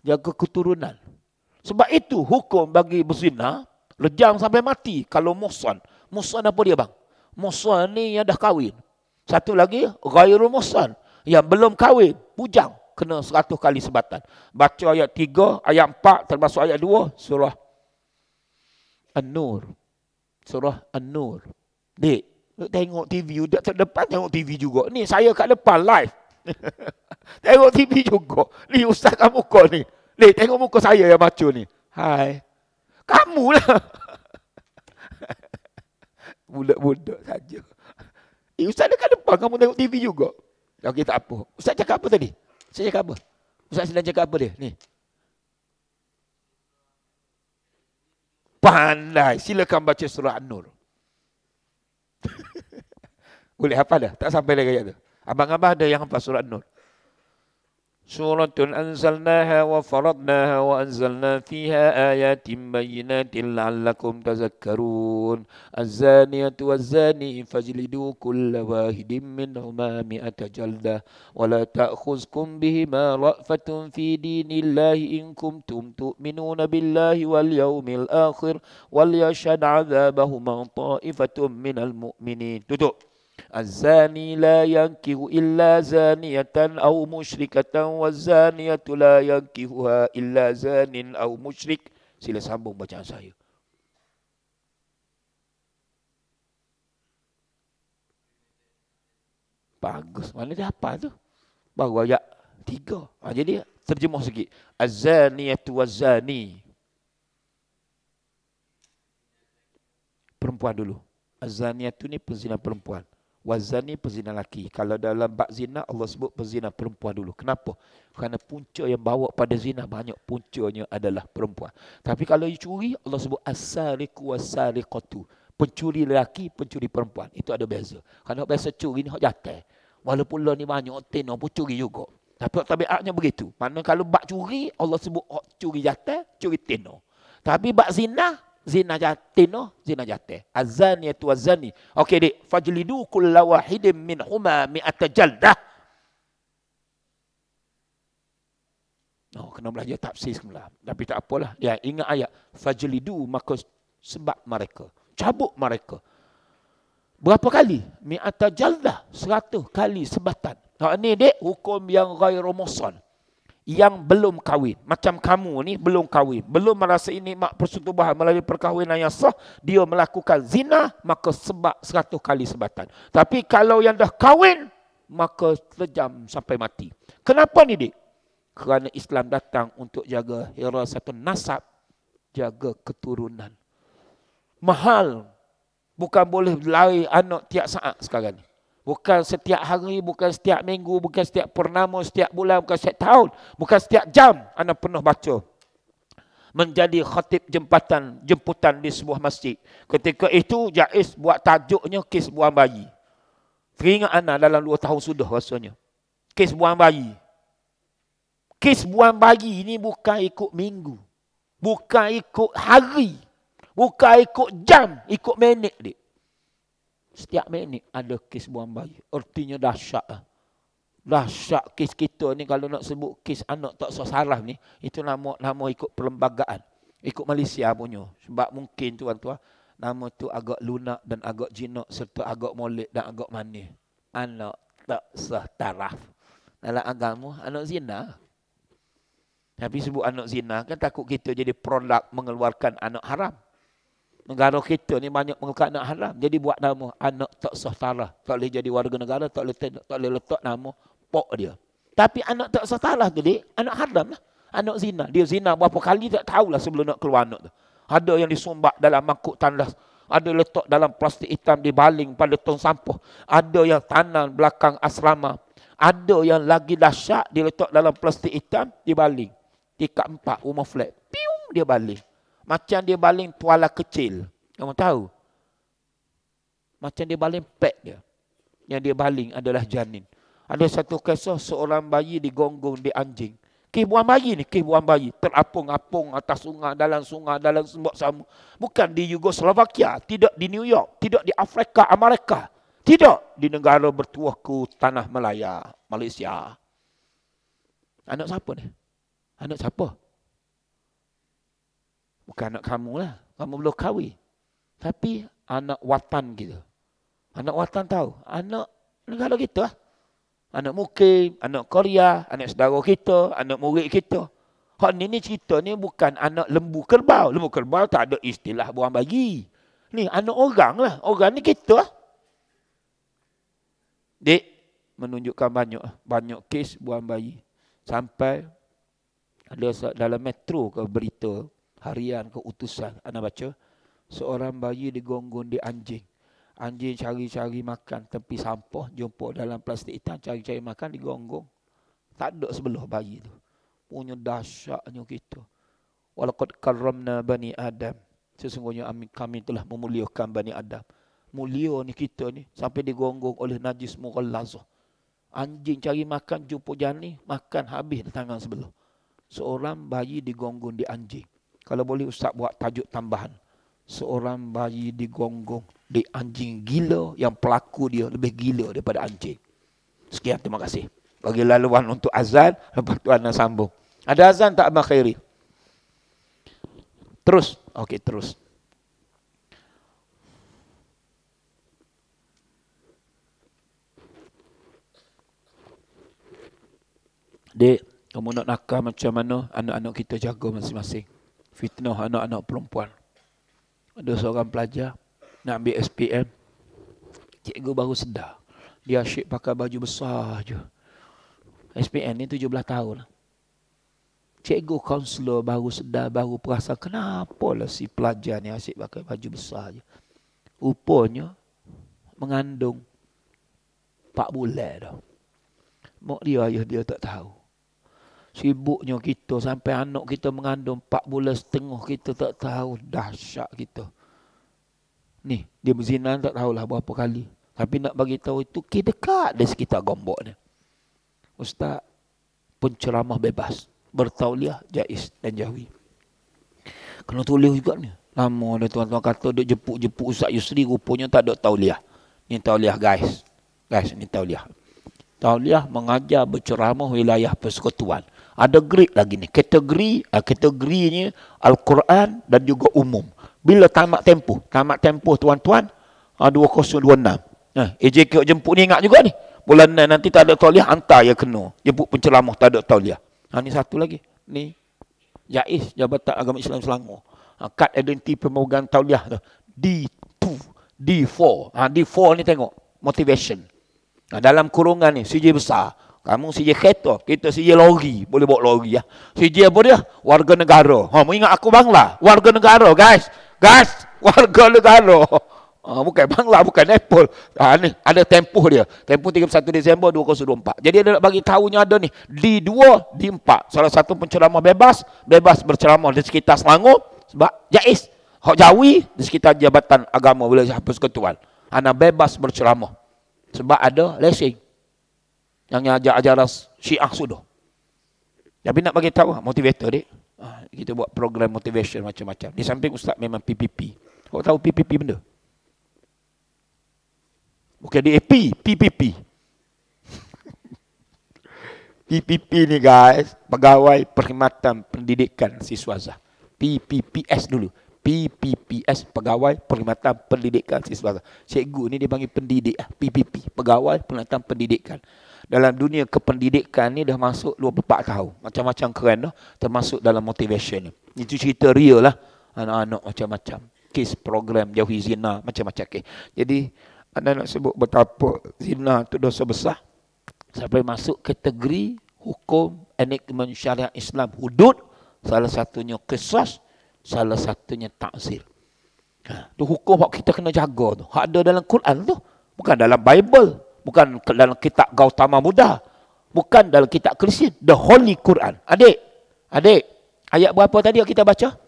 Speaker 1: Jaga keturunan. Sebab itu hukum bagi berzina, lejam sampai mati. Kalau muhsan. Muhsan apa dia, bang? Muhsan ni yang dah kahwin. Satu lagi, ghairul muhsan. Yang belum kahwin, bujang. Kena 100 kali sebatan. Baca ayat 3, ayat 4, termasuk ayat 2, surah An-Nur. Surah An-Nur. Dek, tengok TV, udah depan tengok TV juga. Ni saya kat depan live. Tengok TV juga. Ni ustaz kat muka ni. Dek, tengok muka saya yang macu ni. Hai. Kamu lah. Budak-budak saja. Ustaz dekat depan, kamu tengok TV juga. Okey, tak apa. Ustaz cakap apa tadi? Saya cakap apa? Ustaz sedang cakap apa dia? Ni. Pandai. Silakan baca surah An-Nur. Boleh hafal dah? Tak sampai lagi ayat tu. Abang-abang ada yang hafal surah An-Nur. Suratun anzalnaha wa faradnaha wa anzalna fiha ayatin bayyinatin la'allakum tazakkarun. Az-zaniyatu waz-zani fajlidu kulla wahidin minhuma mi'ata jaldah wa la ta'khuzkum bihima ra'fatun fi dinillahi in kuntum tu'minuna billahi wal yawmil akhir wal yashhad 'adzabahuma ta'ifatun minal mu'minin. Tutup. Az-zani la yankihu illa zaniyatan aw musyrikatan waz-zaniyatu la yankihuha illa zanin aw musyrik. Sila sambung bacaan saya. Bagus. Mana dia hafal tu? Baru ayat 3. Jadi terjemah sikit. Az-zaniyatu waz-zani. Perempuan dulu. Az-zaniyatu ni pezina perempuan. Wazani pezina laki. Kalau dalam bab zina, Allah sebut pezina perempuan dulu. Kenapa? Kerana punca yang bawa pada zina banyak puncanya adalah perempuan. Tapi kalau you curi, Allah sebut as-sariqu was-sariqatu. Pencuri lelaki, pencuri perempuan. Itu ada beza. Kerana biasa curi ni hak jatuh. Walaupun lah ni banyak tenor pun curi juga. Tapi tabiatnya begitu. Mana kalau bab curi, Allah sebut hak curi jatuh, curi tenor. Tapi bab zina, zina jatino, zina jate. Az-zaniyatu waz-zani. Okey, Dik. Fajlidu kulla wahidin minhuma mi'ata jaldah. Oh, kena belajar tafsir semula. Tapi tak apalah. Ya, ingat ayat. Fajlidu, maka sebab mereka. Cabut mereka. Berapa kali? Mi'ata jaldah. 100 kali sebatan. Nah, ini, Dik, hukum yang ghairu muhsan. Yang belum kahwin. Macam kamu ni belum kahwin. Belum merasai nikmat persetubuhan melalui perkahwinan yang sah. Dia melakukan zina, maka sebab 100 kali sebatan. Tapi kalau yang dah kahwin, maka lejam sampai mati. Kenapa ni, Dik? Kerana Islam datang untuk jaga hirasatun nasab. Jaga keturunan. Mahal. Bukan boleh lari anak tiap saat sekarang ni. Bukan setiap hari, bukan setiap minggu, bukan setiap purnama, setiap bulan, bukan setiap tahun, bukan setiap jam anda pernah baca. Menjadi khatib jemputan di sebuah masjid. Ketika itu Jaiz buat tajuknya kes buang bayi. Teringat anda dalam 2 tahun sudah rasanya. Kes buang bayi. Kes buang bayi ni bukan ikut minggu. Bukan ikut hari. Bukan ikut jam. Ikut minit dia. Setiap minit ada kes buang bayi. Artinya dahsyat lah. Dahsyat kes kita ni kalau nak sebut kes anak tak salah ni. Itu nama ikut perlembagaan. Ikut Malaysia punya. Sebab mungkin tuan-tuan. Nama tu agak lunak dan agak jinak. Serta agak molek dan agak manis. Anak tak setaraf. Dalam agama anak zina. Tapi sebut anak zina kan takut kita jadi produk mengeluarkan anak haram. Negara kita ni banyak mengeluarkan anak haram. Jadi buat nama anak tak sah tarah. Tak boleh jadi warga negara, tak boleh letak nama pok dia. Tapi anak tak sah tarah tu dia, anak haram lah. Anak zina. Dia zina berapa kali tak tahulah sebelum nak keluar anak tu. Ada yang disumbak dalam mangkuk tandas. Ada letak dalam plastik hitam dibaling pada tong sampah. Ada yang tanam belakang asrama. Ada yang lagi dahsyat dia letak dalam plastik hitam dibaling. Tingkat 4 rumah flat. Piung dia baling. Macam dia baling tuala kecil. Kamu tahu? Macam dia baling pek dia. Yang dia baling adalah janin. Ada satu kisah seorang bayi digonggong di anjing. Kes buang bayi ni, kes buang bayi. Terapung-apung atas sungai, dalam sembok sama. Bukan di Yugoslovakia, tidak di New York, tidak di Afrika, Amerika. Tidak di negara bertuahku tanah Malaya, Malaysia. Anak siapa ni? Anak siapa? Bukan anak kamu lah. Kamu belum kahwin. Tapi anak watan kita. Anak watan tahu? Anak negara kita lah. Anak mukim, anak Korea, anak saudara kita, anak murid kita. Hak ni cerita ni bukan anak lembu kerbau. Lembu kerbau tak ada istilah buang bayi. Ni anak orang lah. Orang ni kita lah. Dek, menunjukkan banyak kes buang bayi. Sampai ada dalam metro ke berita harian ke utusan. Anda baca. Seorang bayi digonggong di anjing. Anjing cari-cari makan tepi sampah. Jumpa dalam plastik hitam. Cari-cari makan digonggong. Tak ada sebelah bayi tu. Punya dahsyatnya kita. Walaqad karramna bani Adam. Sesungguhnya kami telah memuliakan bani Adam. Mulia ni kita ni. Sampai digonggong oleh najis mughallazah. Anjing cari makan. Jumpa janin. Makan habis di tangan sebelah. Seorang bayi digonggong di anjing. Kalau boleh Ustaz buat tajuk tambahan. Seorang bayi digonggong di anjing gila yang pelaku dia lebih gila daripada anjing. Sekian, terima kasih. Bagi laluan untuk azan, lepas tu anda sambung. Ada azan tak Abang Khairi? Terus. Okey, terus. Dek, kamu nak nakal macam mana anak-anak kita jaga masing-masing. Fitnah anak-anak perempuan. Ada seorang pelajar nak ambil SPM. Cikgu baru sedar. Dia asyik pakai baju besar je. SPM ni 17 tahun. Cikgu kaunselor baru sedar, baru perasan kenapalah si pelajar ni asyik pakai baju besar je. Rupanya mengandung 4 bulan dah. Mak dia, ayah dia tak tahu. Sibuknya kita sampai anak kita mengandung 4 bulan setengah kita tak tahu. Dahsyat kita. Ni, dia berzina tak tahulah berapa kali. Tapi nak bagi tahu itu dekat di sekitar Gombok ni. Ustaz, penceramah bebas. Bertauliah, jaiz dan jahwi. Kena tulis juga ni. Lama ada tuan-tuan kata duk jepuk-jepuk Ustaz Yusri, rupanya tak ada tauliah. Ni tauliah guys. Guys, ni tauliah. Tauliah mengajar berceramah wilayah persekutuan. Ada grade lagi ni. Kategorinya Al-Quran dan juga umum. Bila tamat tempoh tuan-tuan 2026. AJK jemput ni ingat juga ni. Bulan nanti tak ada tauliah, hantar ya kena. Jemput penceramah tak ada tauliah. Ni satu lagi. Ni JAIS, Jabatan Agama Islam Selangor. Kad identiti pemegang tauliah tu. D2, D4. D4 ni tengok. Motivation. Dalam kurungan ni, CJ besar. Kamu CJ kereta, kita CJ lori. Boleh bawa lori ya. CJ apa dia? Warga negara. Mu ingat aku Bangla? Warga negara, guys. Warga negara. Bukan Bangla, bukan Nepal. Ni ada tempoh dia. Tempoh 31 Disember 2024. Jadi dia nak bagi tahunya ada ni. D2, D4. Salah satu penceramah bebas berceramah di sekitar Selangor. Sebab jaiz. Hak Jawi di sekitar Jabatan Agama Wilayah Persekutuan. Anak bebas berceramah. Sebab ada lesen. Yang ajar ajaran Syiah sudah. Tapi nak bagi tahu motivator dek. Kita buat program motivation macam-macam. Di samping ustaz memang PPP. Kau tahu PPP benda? Bukan DAP, PPP. PPP ni guys, Pegawai Perkhidmatan Pendidikan Siswaza. PPPS dulu. PPPS, Pegawai Perkhidmatan Pendidikan Siswaza. Cikgu ni dia panggil pendidik. PPP, Pegawai Perkhidmatan Pendidikan. Dalam dunia kependidikan ni dah masuk 24 tahun. Macam-macam keren dah. Termasuk dalam motivation ni. Itu cerita real lah. Anak-anak macam-macam. Kes program jauhi zina. Macam-macam kes. Jadi, anda nak sebut betapa zina tu dosa besar. Sampai masuk kategori hukum enakmen syariat Islam. Hudud. Salah satunya qisas. Salah satunya ta'zir. Itu hukum yang kita kena jaga tu. Hak ada dalam Quran tu. Bukan dalam Bible. Bukan dalam kitab Gautama Buddha. Bukan dalam kitab Kristian. The Holy Quran. Adik. Ayat berapa tadi yang kita baca?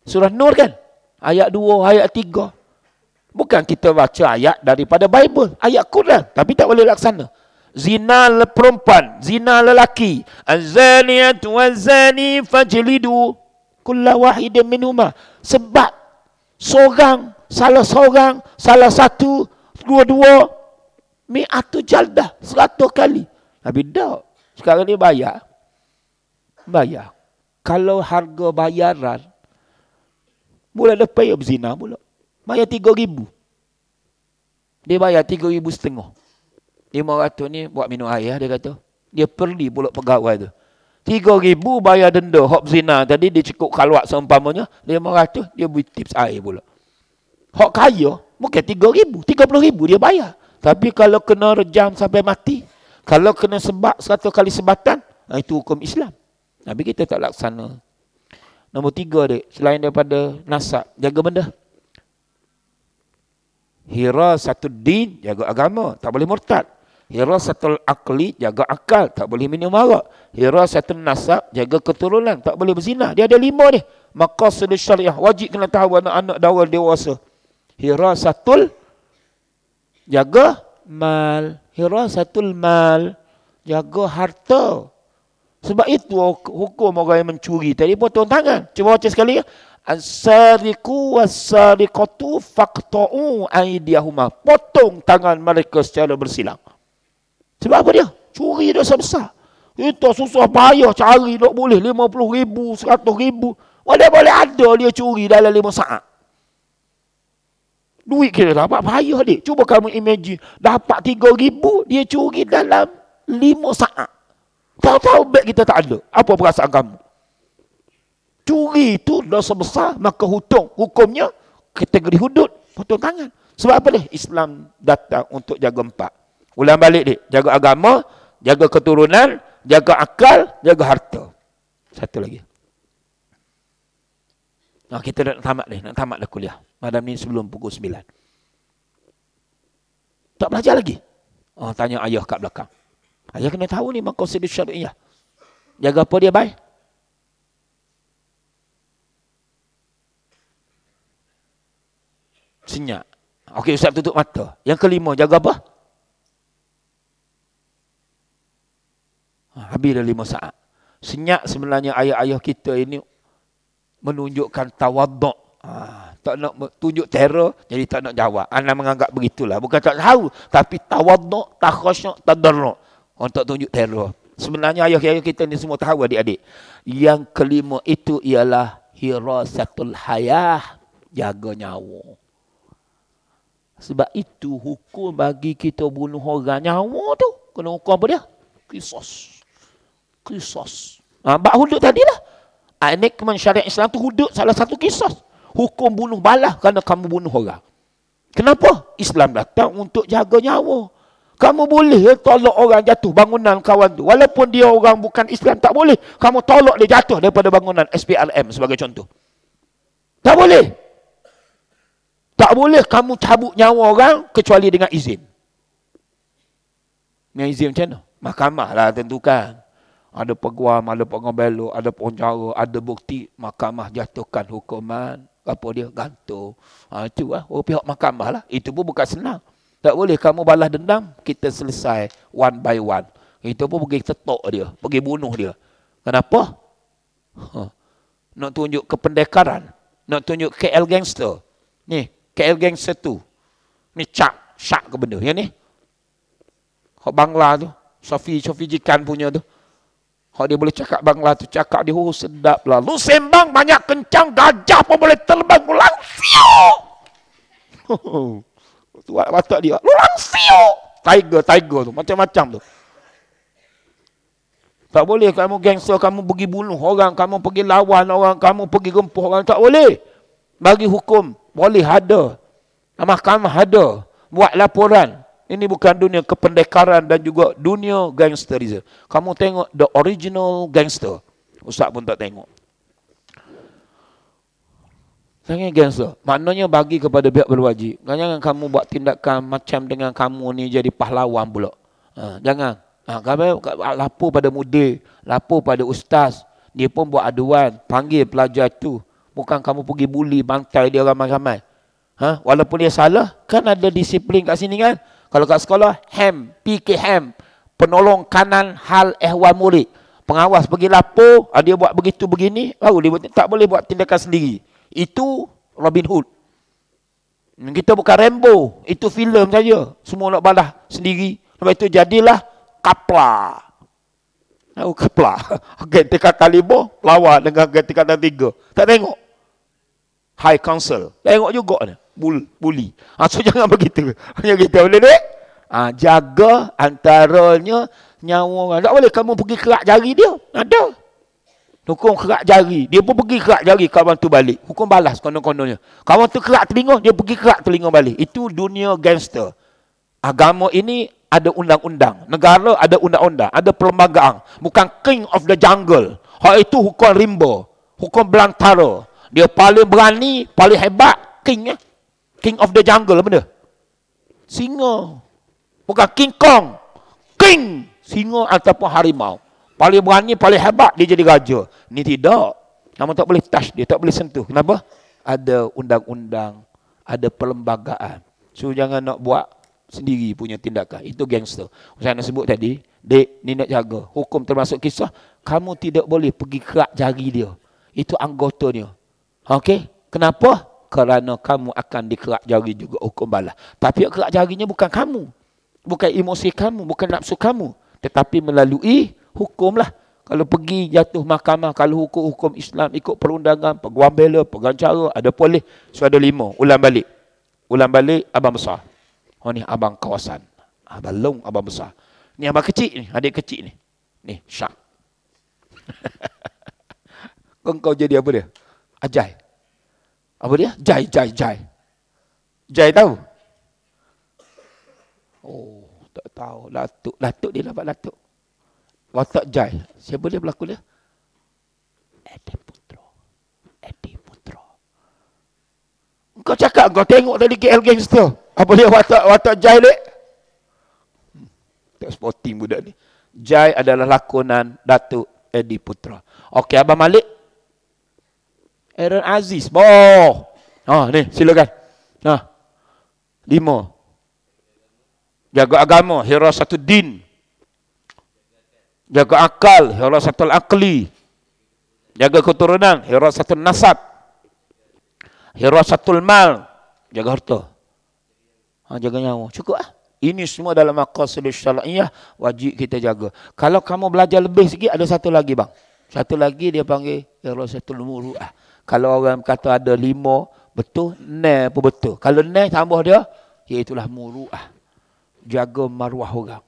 Speaker 1: Surah Nur kan? Ayat 2, ayat 3. Bukan kita baca ayat daripada Bible. Ayat Quran. Tapi tak boleh laksana. Zina perempuan. Zina lelaki. Az-zaniyatu waz-zani fajlidu kulla wahidin minhuma. Sebab seorang, salah satu, dua-dua, mi'atu jaldah, 100 kali. Tapi tak. Sekarang ni bayar. Kalau harga bayaran, bulan depan dia berzina pula. Bayar 3,000. Dia bayar 3,500. 500 ni buat minum air dia kata. Dia pergi pula pegawai tu. 3,000 bayar denda hak berzina tadi dia cukup kalwat seumpamanya. 500 dia beri tips air pula. Hak kaya bukan 3,000, 30,000 dia bayar. Tapi kalau kena rejam sampai mati, kalau kena sebab 100 kali sebatan, itu hukum Islam. Tapi kita tak laksana. Nombor 3 dek, selain daripada nasab, jaga benda. Hirasatul din, jaga agama, tak boleh murtad. Hirasatul akli, jaga akal, tak boleh minum arak. Hirasatul nasab, jaga keturunan, tak boleh berzina. Dia ada 5 ni. Maqasid syariah, wajib kena tahu anak-anak dawal dewasa. Hirasatul, jaga mal. Hirasatul mal, jaga harta. Sebab itu hukum orang yang mencuri tadi potong tangan. Cuba baca sekali ya. As-sariqu was-sariqatu faqta'u aydiyahuma. Potong tangan mereka secara bersilang. Sebab apa dia? Curi dosa besar. Kita susah payah cari tak boleh 50,000, 100,000. Boleh ada dia curi dalam 5 saat. Duit kita dapat payah dik. Cuba kamu imagine dapat 3,000 dia curi dalam 5 saat. Tahu-tahu beg kita tak ada. Apa perasaan kamu? Curi itu dosa besar, maka hukumnya kategori hudud, potong tangan. Sebab apa dia? Islam datang untuk jaga 4. Ulang balik dia, jaga agama, jaga keturunan, jaga akal, jaga harta. Satu lagi. Nah, kita nak tamat dah kuliah. Malam ni sebelum pukul 9. Tak belajar lagi? Oh, tanya ayah kat belakang. Ayah kena tahu ni maqasid syariah. Jaga apa dia baik? Senyap. Okey, ustaz tutup mata. Yang kelima, jaga apa? Habis dah 5 saat. Senyap sebenarnya ayah-ayah kita ini menunjukkan tawaduk. Tak nak tunjuk terror, jadi tak nak jawab. Anda menganggap begitulah. Bukan tak tahu, tapi tawaduk, tak khusyuk, tak daruk. Untuk tunjuk terror. Sebenarnya ayah-ayah kita ni semua tahu adik-adik. Yang kelima itu ialah hirasatul hayah. Jaga nyawa. Sebab itu hukum bagi kita bunuh orang nyawa tu. Kena hukum apa dia? Qisas. Bak hudud tadilah. Enakmen syariat Islam tu hudud salah satu qisas. Hukum bunuh balah kerana kamu bunuh orang. Kenapa? Islam datang untuk jaga nyawa. Kamu boleh tolak orang jatuh bangunan kawan tu. Walaupun dia orang bukan Islam, tak boleh. Kamu tolak dia jatuh daripada bangunan SPRM sebagai contoh. Tak boleh. Tak boleh kamu cabut nyawa orang kecuali dengan izin. Dengan izin macam mana? Mahkamah lah tentukan. Ada peguam, ada pengobelo, ada penjara, ada bukti. Mahkamah jatuhkan hukuman. Apa dia? Gantung. Itu lah. Pihak mahkamah lah. Itu pun bukan senang. Tak boleh kamu balas dendam. Kita selesai one by one. Kita pun pergi tetok dia, pergi bunuh dia. Kenapa? Nak tunjuk kependekaran, nak tunjuk KL gangster. Ni, KL gangster tu. Ni syak ke benda. Yang ni. Hak Bangla tu, Sofi Jikan punya tu. Hak dia boleh cakap Bangla tu, cakap dia sedap lah. Lu sembang banyak kencang, gajah pun boleh terbang. Lu langsio. Tu batak dia. Lu langsio. Tiger tu, macam-macam tu. Tak boleh kamu gangster, kamu pergi bunuh orang, kamu pergi lawan orang, kamu pergi gempuh orang. Tak boleh. Bagi hukum, boleh ada. Mahkamah ada. Buat laporan. Ini bukan dunia kependekaran dan juga dunia gangsterism. Kamu tengok the original gangster. Ustaz pun tak tengok. Sangat gangster. Maknanya bagi kepada pihak berwajib. Jangan kamu buat tindakan macam dengan kamu ni jadi pahlawan pula. Jangan. Kamu lapor pada mudir, lapor pada ustaz. Dia pun buat aduan, panggil pelajar tu. Bukan kamu pergi buli, bantai dia ramai-ramai. Walaupun dia salah, kan ada disiplin kat sini kan. Kalau kat sekolah, PK penolong kanan hal ehwal murid. Pengawas pergi lapor, dia buat begitu begini, baru dia buat, tak boleh buat tindakan sendiri. Itu Robin Hood. Kita bukan Rambo, itu filem saja. Semua nak balas sendiri. Lepas itu jadilah Kapla. Tahu Kapla? Agen tingkatan 5 lawan dengan agen tingkatan 3. Tak tengok? High Council. Tengok juga ni. Bully. So jangan begitu. Hanya kita boleh dek? Jaga antaranya nyawa orang. Tak boleh kamu pergi kerak jari dia. Ada. Hukum kerak jari. Dia pun pergi kerak jari kawan tu balik. Hukum balas konon-kononnya. Kawan tu kerak telinga, dia pergi kerak telinga balik. Itu dunia gangster. Agama ini ada undang-undang. Negara ada undang-undang. Ada perlembagaan. Bukan king of the jungle. Hak itu hukum rimba. Hukum belantara. Dia paling berani, paling hebat. King. King of the jungle. Apa benda? Singa. Bukan King Kong. King. Singa ataupun harimau. Paling berani, paling hebat. Dia jadi raja. Ni tidak. Kamu tak boleh touch dia. Tak boleh sentuh. Kenapa? Ada undang-undang. Ada perlembagaan. So jangan nak buat sendiri punya tindakan. Itu gangster. Saya nak sebut tadi, dek, ni nak jaga. Hukum termasuk kisah, kamu tidak boleh pergi kerak jari dia. Itu anggotanya. Okey? Kenapa? Kerana kamu akan dikerak jari juga hukum balas. Tapi kerak jarinya bukan kamu. Bukan emosi kamu, bukan nafsu kamu. Tetapi melalui hukum lah. Kalau pergi jatuh mahkamah, kalau hukum Islam ikut perundangan, peguam bela, pengacara, ada polis. So ada 5. Ulang balik. Ulang balik, abang besar. Oh ni abang kawasan. Abang long, abang besar. Ni abang kecil ni, adik kecil ni. Ni, Syak. Kau jadi apa dia? Ajai. Apa dia? Jai. Jai tahu? Oh, tak tahu. Latuk dia dapat latuk. Watak Jai. Siapa dia berlaku dia? Edi Putra. Kau cakap, kau tengok tadi KL Gangster. Apa dia watak Jai dek? Tak sporting budak ni. Jai adalah lakonan Datuk Edi Putra. Okey, Abang Malik. Aaron Aziz. Ni silakan. 5. Jaga agama, Hirasatuddin. Jaga akal, Hirasatul Aqli. Jaga keturunan, Hirasatul Nasab. Hirasatul Mal. Jaga harta. Jaga nyawa. Cukup lah. Ini semua dalam maqasid syar'iyah wajib kita jaga. Kalau kamu belajar lebih sikit, ada satu lagi bang. Satu lagi dia panggil Hirasatul Muru'ah. Kalau orang kata ada 5, betul, 6 pun betul. Kalau 6 tambah dia, iaitulah muru'ah. Jaga maruah orang.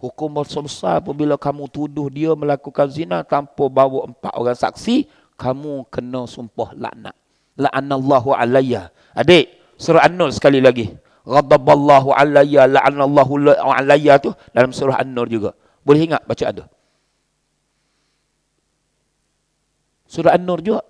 Speaker 1: Hukum besar apabila kamu tuduh dia melakukan zina tanpa bawa 4 orang saksi, kamu kena sumpah laknat. La'anallahu alayya. Adik, surah An-Nur sekali lagi. Ghadaballahu alayya, la'anallahu alayya tu dalam surah An-Nur juga. Boleh ingat baca ada? Surah An-Nur juga.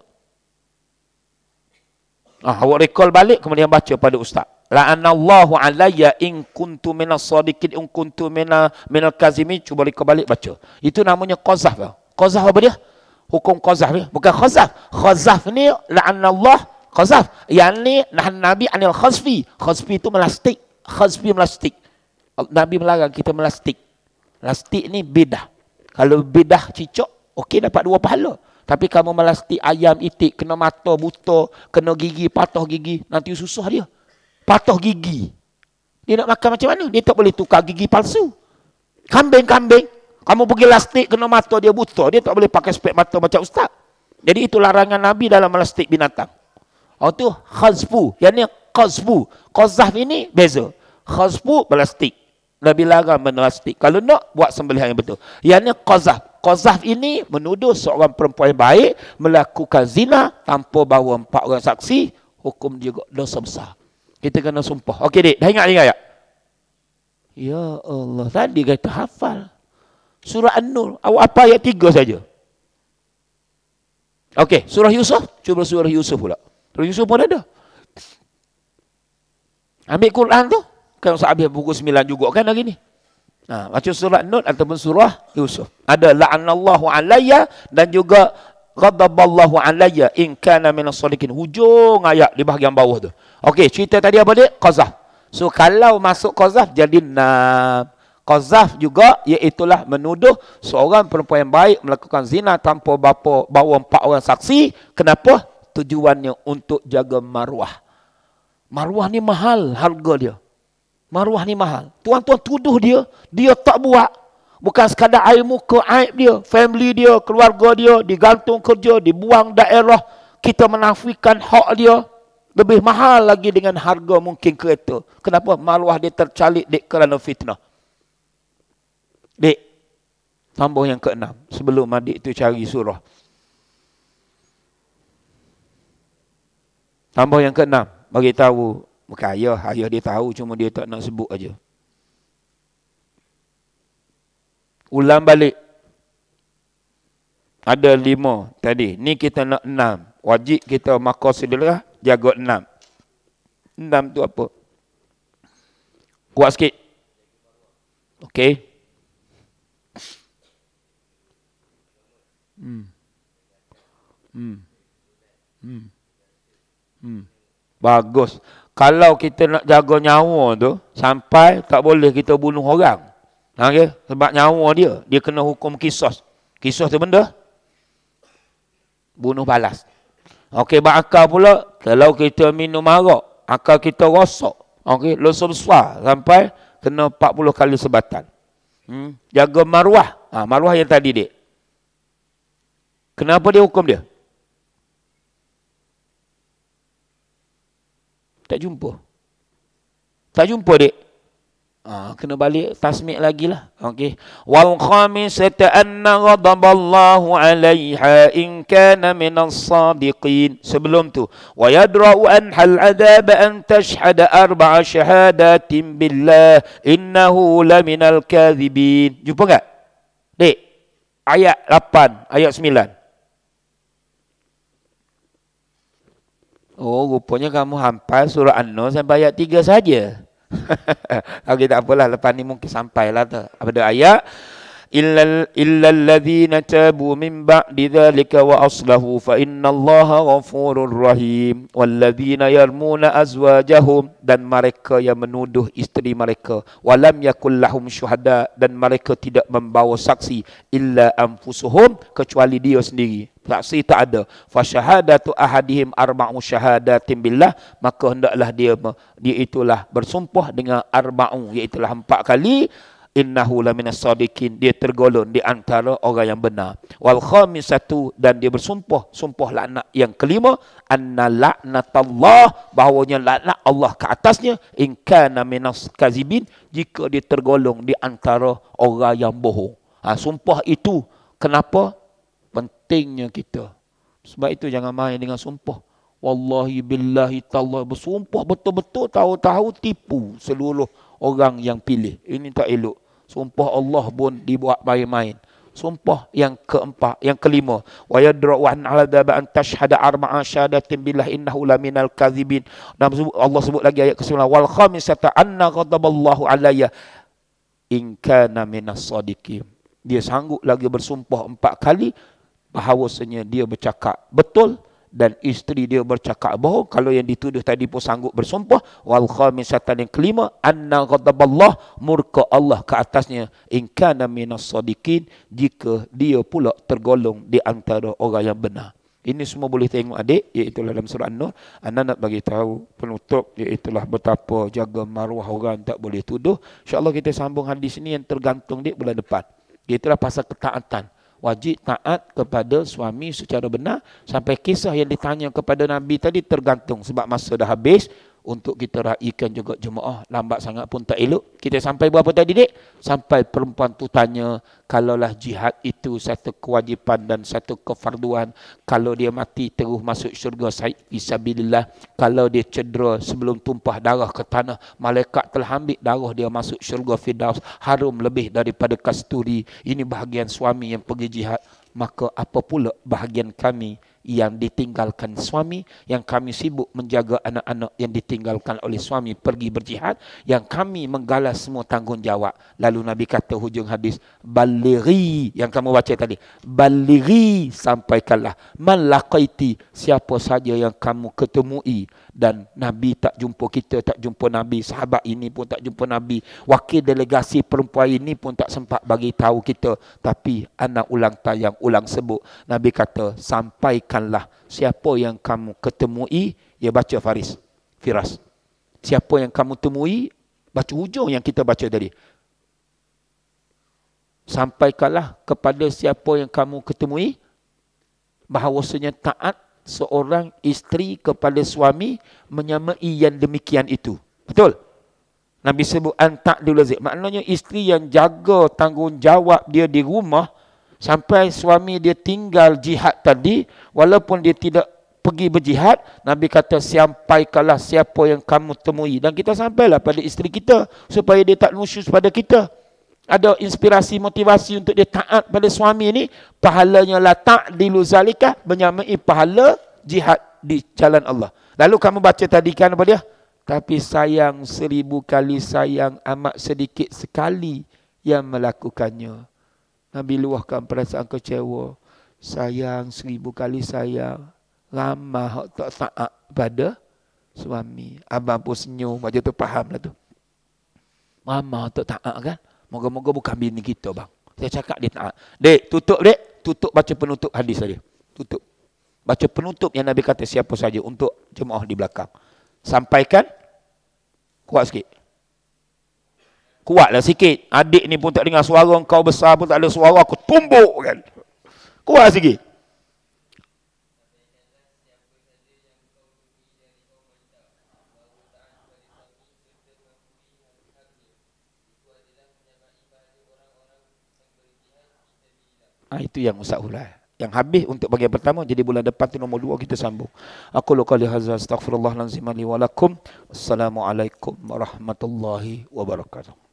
Speaker 1: Awak recall balik kemudian baca pada ustaz. La'anallahu alayya in kuntu minas sadiqin in kuntu minal kazimin. Cuba recall balik baca. Itu namanya qazaf. Qazaf apa dia? Hukum qazaf ni. Bukan khazaf. Khazaf ni la'anallah qazaf. Yang ni nahan Nabi anil khazfi. Khazfi itu melastik. Khazfi melastik. Nabi melarang kita melastik. Lastik ni bidah. Kalau bidah cicok, okey dapat 2 pahala. Tapi kamu melastik ayam itik, kena mata buta, kena gigi, patah gigi, nanti susah dia. Patah gigi. Dia nak makan macam mana? Dia tak boleh tukar gigi palsu. Kambing-kambing, kamu pergi lastik, kena mata dia buta, dia tak boleh pakai spek mata macam ustaz. Jadi itu larangan Nabi dalam melastik binatang. Oh tu khazfu. Yang ni qazfu. Qazaf ini beza. Khazfu melastik. Nabi larang melastik. Kalau nak, buat sembelihan yang betul. Yang ni qazaf. Qazaf ini menuduh seorang perempuan yang baik melakukan zina tanpa bawa 4 orang saksi. Hukum juga dosa besar. Kita kena sumpah. Okey dik, dah ingat ayat? Ya Allah, tadi kata hafal. Surah An-Nur, awak apa ayat 3 saja. Okey, surah Yusuf. Cuba surah Yusuf pula. Surah Yusuf pun ada. Ambil Quran tu. Kan habis pukul 9 juga kan hari ni. Nah, baca surah An-Nur ataupun surah Yusuf. Ada la'anallahu alayya dan juga ghadaballahu alayya in kana minas shadiqin. Hujung ayat di bahagian bawah tu. Okey, cerita tadi apa dia? Qazaf. So kalau masuk qazaf jadi nam. Qazaf juga iaitulah menuduh seorang perempuan yang baik melakukan zina tanpa bawa 4 orang saksi. Kenapa? Tujuannya untuk jaga maruah. Maruah ni mahal harga dia. Maruah ni mahal. Tuan-tuan tuduh dia, dia tak buat. Bukan sekadar air muka, aib dia, family dia, keluarga dia, digantung kerja, dibuang daerah. Kita menafikan hak dia. Lebih mahal lagi dengan harga mungkin kereta. Kenapa? Maruah dia tercalik dek kerana fitnah. Dek, tambah yang ke-6. Sebelum adik tu cari surah. Tambah yang ke-6. Bagi tahu. Bukan ayah dia tahu, cuma dia tak nak sebut aja. Ulang balik. Ada 5 tadi. Ni kita nak 6. Wajib kita maqasidillah jaga 6. 6 tu apa? Kuat sikit. Okey. Bagus. Kalau kita nak jaga nyawa tu, sampai tak boleh kita bunuh orang. Okay? Sebab nyawa dia kena hukum kisos. Kisos tu benda? Bunuh balas. Okey, bakal pula, kalau kita minum arak, akal kita rosak. Okey, losa besar sampai kena 40 kali sebatan. Jaga maruah. Maruah yang tadi dek. Kenapa dia hukum dia? Tak jumpa. Tak jumpa dek. Kena balik tasmik lagi lah. Okey. Wal khamisata anna ghadaballahu 'alaiha in kana minas sadiqin. Sebelum tu, wa yadra'u an hal adab an tashhada 4 syahadatin billah innahu laminal kadhibin. Jumpa enggak? Dek. Ayat 8, ayat 9. Oh, rupanya kamu hafal surah An-Nur sampai ayat 3 saja. Okey, tak apalah, lepas ni mungkin sampailah tu. Pada ayat illal ladzina tabu min ba'di dzalika wa aslahu fa innallaha ghafurur rahim wal ladzina yarmuna azwajahum, dan mereka yang menuduh isteri mereka, walam yakul lahum syuhada, dan mereka tidak membawa saksi, illa anfusuhum, kecuali dia sendiri. Saksi tak ada. Fa syahadatu ahadihim 4 syahadatin billah, maka hendaklah dia itulah bersumpah dengan 4, iaitu 4 kali. Innahu laminas sadiqin, dia tergolong di antara orang yang benar. Wal khamisatu, dan dia bersumpah, sumpah laknat yang kelima, anna laknatallah, bahawanya laknat Allah ke atasnya, in kana minas kazibin, jika dia tergolong di antara orang yang bohong. Sumpah itu kenapa? Pentingnya kita. Sebab itu jangan main dengan sumpah. Wallahi billahi tallah, bersumpah betul-betul, tahu-tahu tipu seluruh orang yang pilih. Ini tak elok. Sumpah Allah pun dibuat main-main. Sumpah yang keempat, yang kelima, wa yadra'u an 'alaba an tashhada 4 syahadatin billah innahu laminal kadzibin. Dan Allah sebut lagi ayat ke-9, wal khamisata anna ghadaballahu alayya in kana minas sadiqin. Dia sanggup lagi bersumpah 4 kali bahawasanya dia bercakap betul dan isteri dia bercakap bohong, kalau yang dituduh tadi pun sanggup bersumpah, wal khamisatan yang kelima, anna ghadaballah, murka Allah ke atasnya, in kana minas sadiqin, jika dia pula tergolong di antara orang yang benar. Ini semua boleh tengok adik, iaitu dalam surah An-Nur. Anda nak bagi tahu penutup, iaitulah betapa jaga maruah orang, tak boleh tuduh. InsyaAllah kita sambung hadis ni yang tergantung dik bulan depan. Iaitulah pasal ketaatan. Wajib taat kepada suami secara benar. Sampai kisah yang ditanya kepada Nabi tadi tergantung. Sebab masa dah habis. Untuk kita raikan juga jemaah. Lambat sangat pun tak elok. Kita sampai berapa tadi dek? Sampai perempuan tu tanya. Kalaulah jihad itu satu kewajipan dan satu kefarduan. Kalau dia mati terus masuk syurga fisabilillah. Kalau dia cedera sebelum tumpah darah ke tanah. Malaikat telah ambil darah dia masuk syurga firdaus. Harum lebih daripada kasturi. Ini bahagian suami yang pergi jihad. Maka apa pula bahagian kami yang ditinggalkan suami, yang kami sibuk menjaga anak-anak yang ditinggalkan oleh suami pergi berjihad, yang kami menggalas semua tanggungjawab. Lalu Nabi kata hujung hadis, balighi, yang kamu baca tadi, balighi, sampaikanlah, man laqaiti, siapa saja yang kamu ketemui. Dan Nabi tak jumpa kita, tak jumpa Nabi, sahabat ini pun tak jumpa Nabi, wakil delegasi perempuan ini pun tak sempat bagi tahu kita, tapi anak ulang tayang ulang sebut, Nabi kata sampaikanlah siapa yang kamu ketemui. Ya baca Firas, siapa yang kamu temui, baca hujung yang kita baca tadi, sampaikanlah kepada siapa yang kamu ketemui bahawasanya taat seorang isteri kepada suami menyamai yang demikian itu. Betul? Nabi sebut antak dilazim. Maknanya isteri yang jaga tanggungjawab dia di rumah sampai suami dia tinggal jihad tadi, walaupun dia tidak pergi berjihad, Nabi kata sampaikanlah siapa yang kamu temui. Dan kita sampailah pada isteri kita supaya dia tak nusyus pada kita. Ada inspirasi, motivasi untuk dia taat pada suami ini. Pahalanya la ta'dilu zalika, menyamai pahala jihad di jalan Allah. Lalu kamu baca tadi kan apa dia? Tapi sayang 1000 kali sayang, amat sedikit sekali yang melakukannya. Nabi luahkan perasaan kecewa. Sayang 1000 kali sayang, ramah tak taat pada suami. Abang pun senyum, macam tu faham lah tu. Ramah tak taat kan? Moga-moga bukan bini kita bang. Saya cakap dia taat. Dek, tutup dek. Tutup baca penutup hadis tadi. Tutup. Baca penutup yang Nabi kata siapa saja untuk jemaah di belakang. Sampaikan. Kuat sikit. Kuatlah sikit. Adik ni pun tak dengar suara kau besar pun tak ada suara. Aku tumbuk kan. Kuat sikit. Itu yang Ustaz Ulai. Yang habis untuk bagian pertama, jadi bulan depan tu nombor 2 kita sambung. Aku qali hadza astaghfirullahalazim li wa lakum. Assalamualaikum warahmatullahi wabarakatuh.